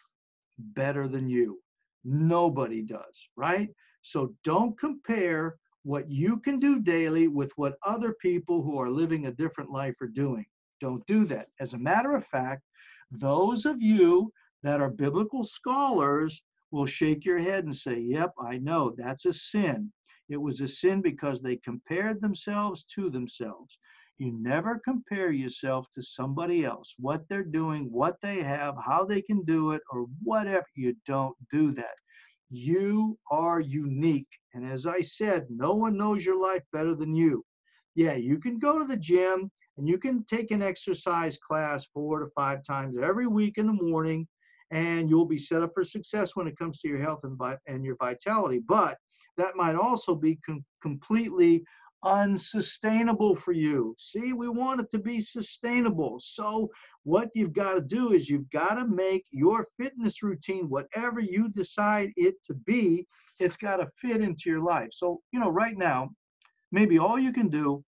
better than you. Nobody does, right? So don't compare what you can do daily with what other people who are living a different life are doing. Don't do that. As a matter of fact, those of you that are biblical scholars will shake your head and say, yep, I know, that's a sin. It was a sin because they compared themselves to themselves. You never compare yourself to somebody else, what they're doing, what they have, how they can do it, or whatever. You don't do that. You are unique. And as I said, no one knows your life better than you. Yeah, you can go to the gym and you can take an exercise class 4 to 5 times every week in the morning, and you'll be set up for success when it comes to your health and your vitality. But that might also be completely unsustainable for you. See, we want it to be sustainable. So what you've got to do is you've got to make your fitness routine, whatever you decide it to be, it's got to fit into your life. So, right now, maybe all you can do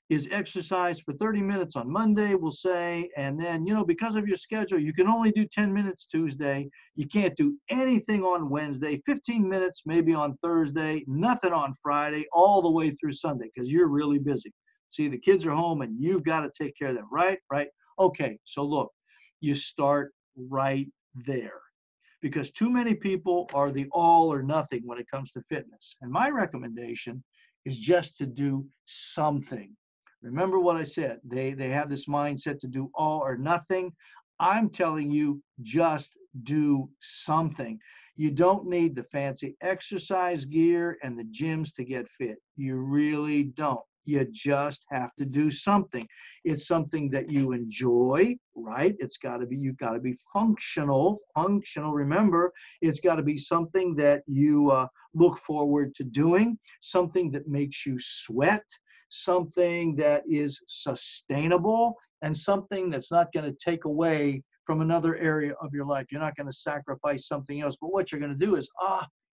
is exercise for 30 minutes on Monday, we'll say, and then, because of your schedule, you can only do 10 minutes Tuesday. You can't do anything on Wednesday, 15 minutes maybe on Thursday, nothing on Friday, all the way through Sunday, because you're really busy. See, the kids are home and you've got to take care of them, right? Right? Okay, so look, you start right there, because too many people are the all or nothing when it comes to fitness. And my recommendation is just to do something. Remember what I said. They have this mindset to do all or nothing. I'm telling you, just do something. You don't need the fancy exercise gear and the gyms to get fit. You really don't. You just have to do something. It's something that you enjoy, right? You've got to be functional. Remember, it's got to be something that you look forward to doing, something that makes you sweat, something that is sustainable, and something that's not going to take away from another area of your life. You're not going to sacrifice something else. But what you're going to do is,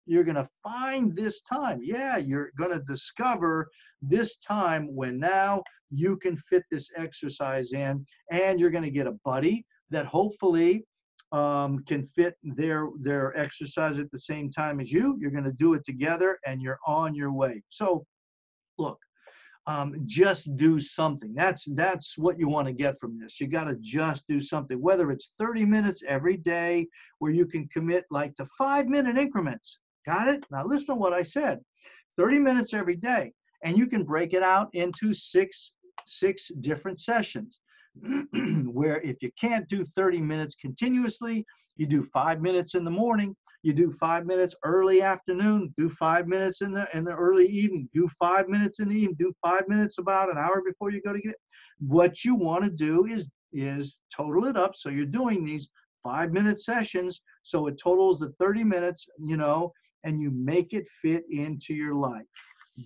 you're going to find this time. Yeah, you're going to discover this time when now you can fit this exercise in, and you're going to get a buddy that hopefully can fit their exercise at the same time as you. You're going to do it together, and you're on your way. So look, just do something. That's what you want to get from this. You got to just do something, whether it's 30 minutes every day where you can commit like to 5-minute increments. Got it? Now listen to what I said. 30 minutes every day, and you can break it out into six different sessions. Where if you can't do 30 minutes continuously, you do 5 minutes in the morning, you do 5 minutes early afternoon, do 5 minutes in the early evening, do 5 minutes in the evening, do 5 minutes about an hour before you go to get. What you want to do is total it up, so you're doing these 5-minute sessions, so it totals the 30 minutes, and you make it fit into your life.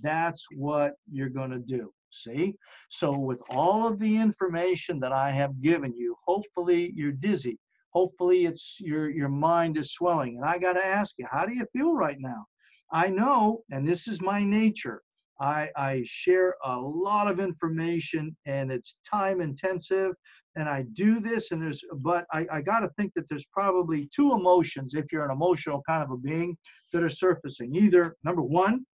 That's what you're going to do. See? So with all of the information that I have given you, hopefully you're dizzy. Hopefully it's your mind is swelling. And I got to ask you, how do you feel right now? I know, and this is my nature, I share a lot of information, and it's time intensive, and I do this, but I got to think that there's probably two emotions, if you're an emotional kind of a being, that are surfacing. Either, number one,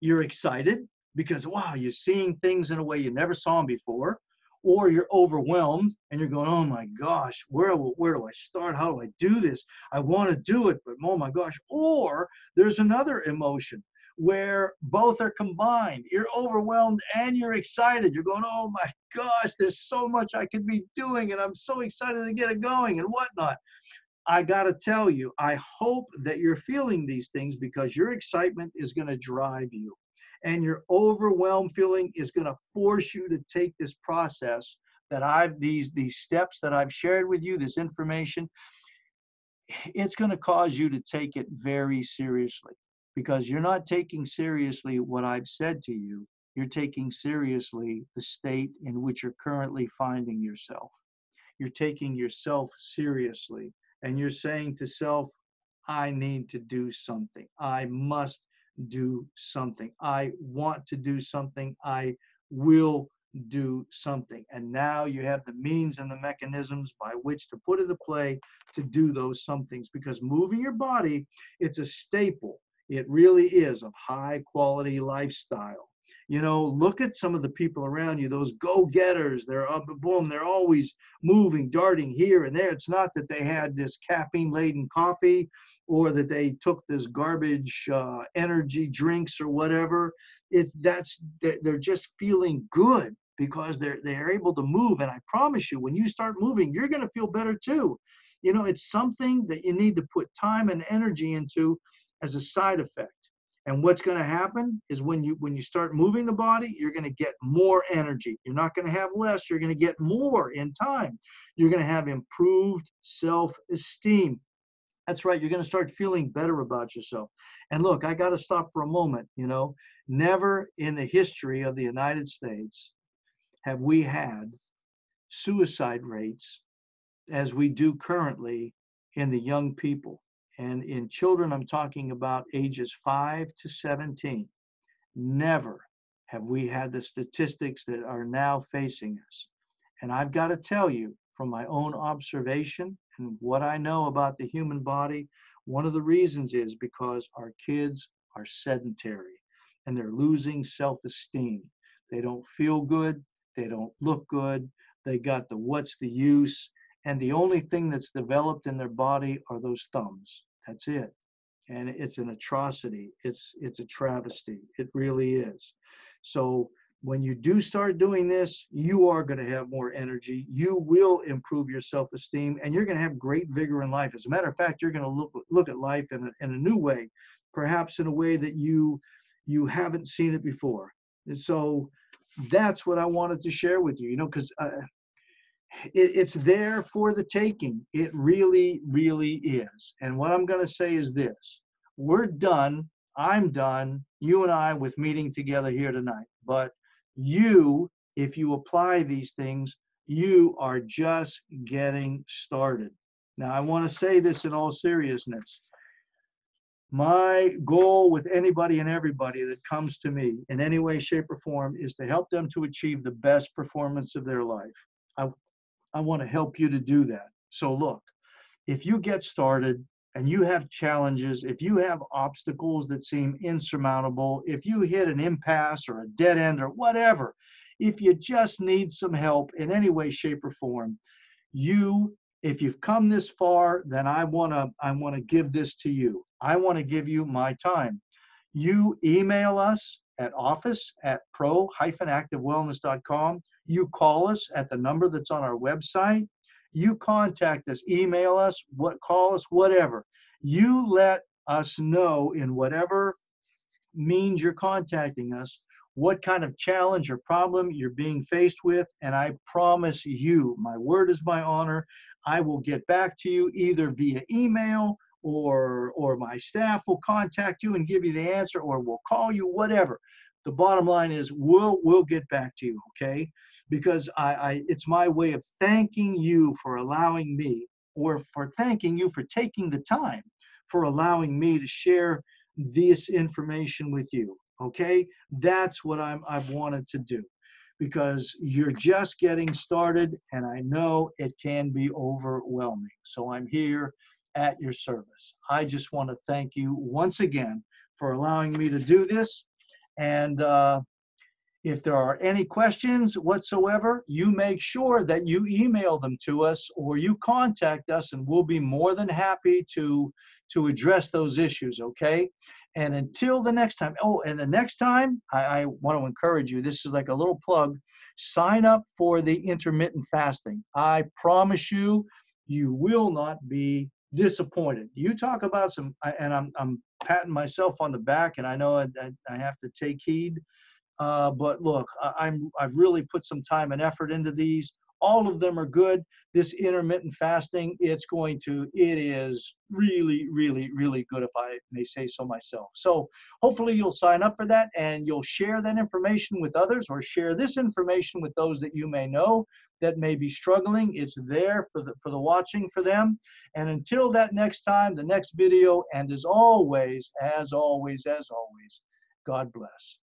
you're excited because, wow, you're seeing things in a way you never saw them before, or you're overwhelmed and you're going, oh my gosh, where do I start? How do I do this? I want to do it, but oh my gosh. Or there's another emotion where both are combined. You're overwhelmed and you're excited. You're going, oh my gosh, there's so much I could be doing, and I'm so excited to get it going and whatnot. I got to tell you, I hope that you're feeling these things, because your excitement is going to drive you, and your overwhelmed feeling is going to force you to take this process that these steps that I've shared with you, this information. It's going to cause you to take it very seriously, because you're not taking seriously what I've said to you. You're taking seriously the state in which you're currently finding yourself. You're taking yourself seriously. And you're saying to self, I need to do something. I must do something. I want to do something. I will do something. And now you have the means and the mechanisms by which to put into play to do those somethings, because moving your body, it's a staple. It really is of high quality lifestyle. Look at some of the people around you, those go-getters. They're up, boom, they're always moving, darting here and there. It's not that they had this caffeine-laden coffee, or that they took this garbage energy drinks or whatever. They're just feeling good because they're able to move. And I promise you, when you start moving, you're going to feel better too. It's something that you need to put time and energy into as a side effect. And what's going to happen is when you start moving the body, you're going to get more energy. You're not going to have less. You're going to get more in time. You're going to have improved self-esteem. That's right. You're going to start feeling better about yourself. And look, I got to stop for a moment. Never in the history of the United States have we had suicide rates as we do currently in the young people. And in children, I'm talking about ages 5 to 17. Never have we had the statistics that are now facing us. And I've got to tell you, from my own observation and what I know about the human body, one of the reasons is because our kids are sedentary and they're losing self-esteem. They don't feel good. They don't look good. They got the what's the use. And the only thing that's developed in their body are those thumbs. That's it. And it's an atrocity. It's a travesty. It really is. So when you do start doing this, you are going to have more energy. You will improve your self-esteem, and you're going to have great vigor in life. As a matter of fact, you're going to look at life in a new way, perhaps in a way that you haven't seen it before. And so that's what I wanted to share with you, because it's there for the taking. It really, really is. And what I'm going to say is this. We're done. I'm done. You and I with meeting together here tonight. But you, if you apply these things, You are just getting started. Now, I want to say this in all seriousness. My goal with anybody and everybody that comes to me in any way, shape, or form is to help them to achieve the best performance of their life. I, I want to help you to do that. So look, if you get started and you have challenges, if you have obstacles that seem insurmountable, if you hit an impasse or a dead end or whatever, if you just need some help in any way, shape, or form, if you've come this far, then I want to give this to you. I want to give you my time. You email us at office@pro-activewellness.com. You call us at the number that's on our website. You contact us, email us, call us, whatever. You let us know in whatever means you're contacting us what kind of challenge or problem you're being faced with, and I promise you, my word is my honor, I will get back to you either via email or my staff will contact you and give you the answer, or we'll call you, whatever. The bottom line is we'll get back to you, okay? Because it's my way of thanking you for allowing me, or for thanking you for taking the time for allowing me to share this information with you. Okay, that's what I've wanted to do, because you're just getting started, and I know it can be overwhelming. So I'm here at your service. I just want to thank you once again for allowing me to do this. And if there are any questions whatsoever, you make sure that you email them to us or you contact us, and we'll be more than happy to address those issues, okay? And until the next time, oh, and the next time, I want to encourage you, this is like a little plug, sign up for the intermittent fasting. I promise you, you will not be disappointed. You talk about and I'm patting myself on the back, and I know I have to take heed. But look, I've really put some time and effort into these. All of them are good. This intermittent fasting, it is really, really, really good, if I may say so myself. So hopefully you'll sign up for that, and you'll share that information with others, or share this information with those that you may know that may be struggling. It's there for the watching for them. And until that next time, the next video, and as always, God bless.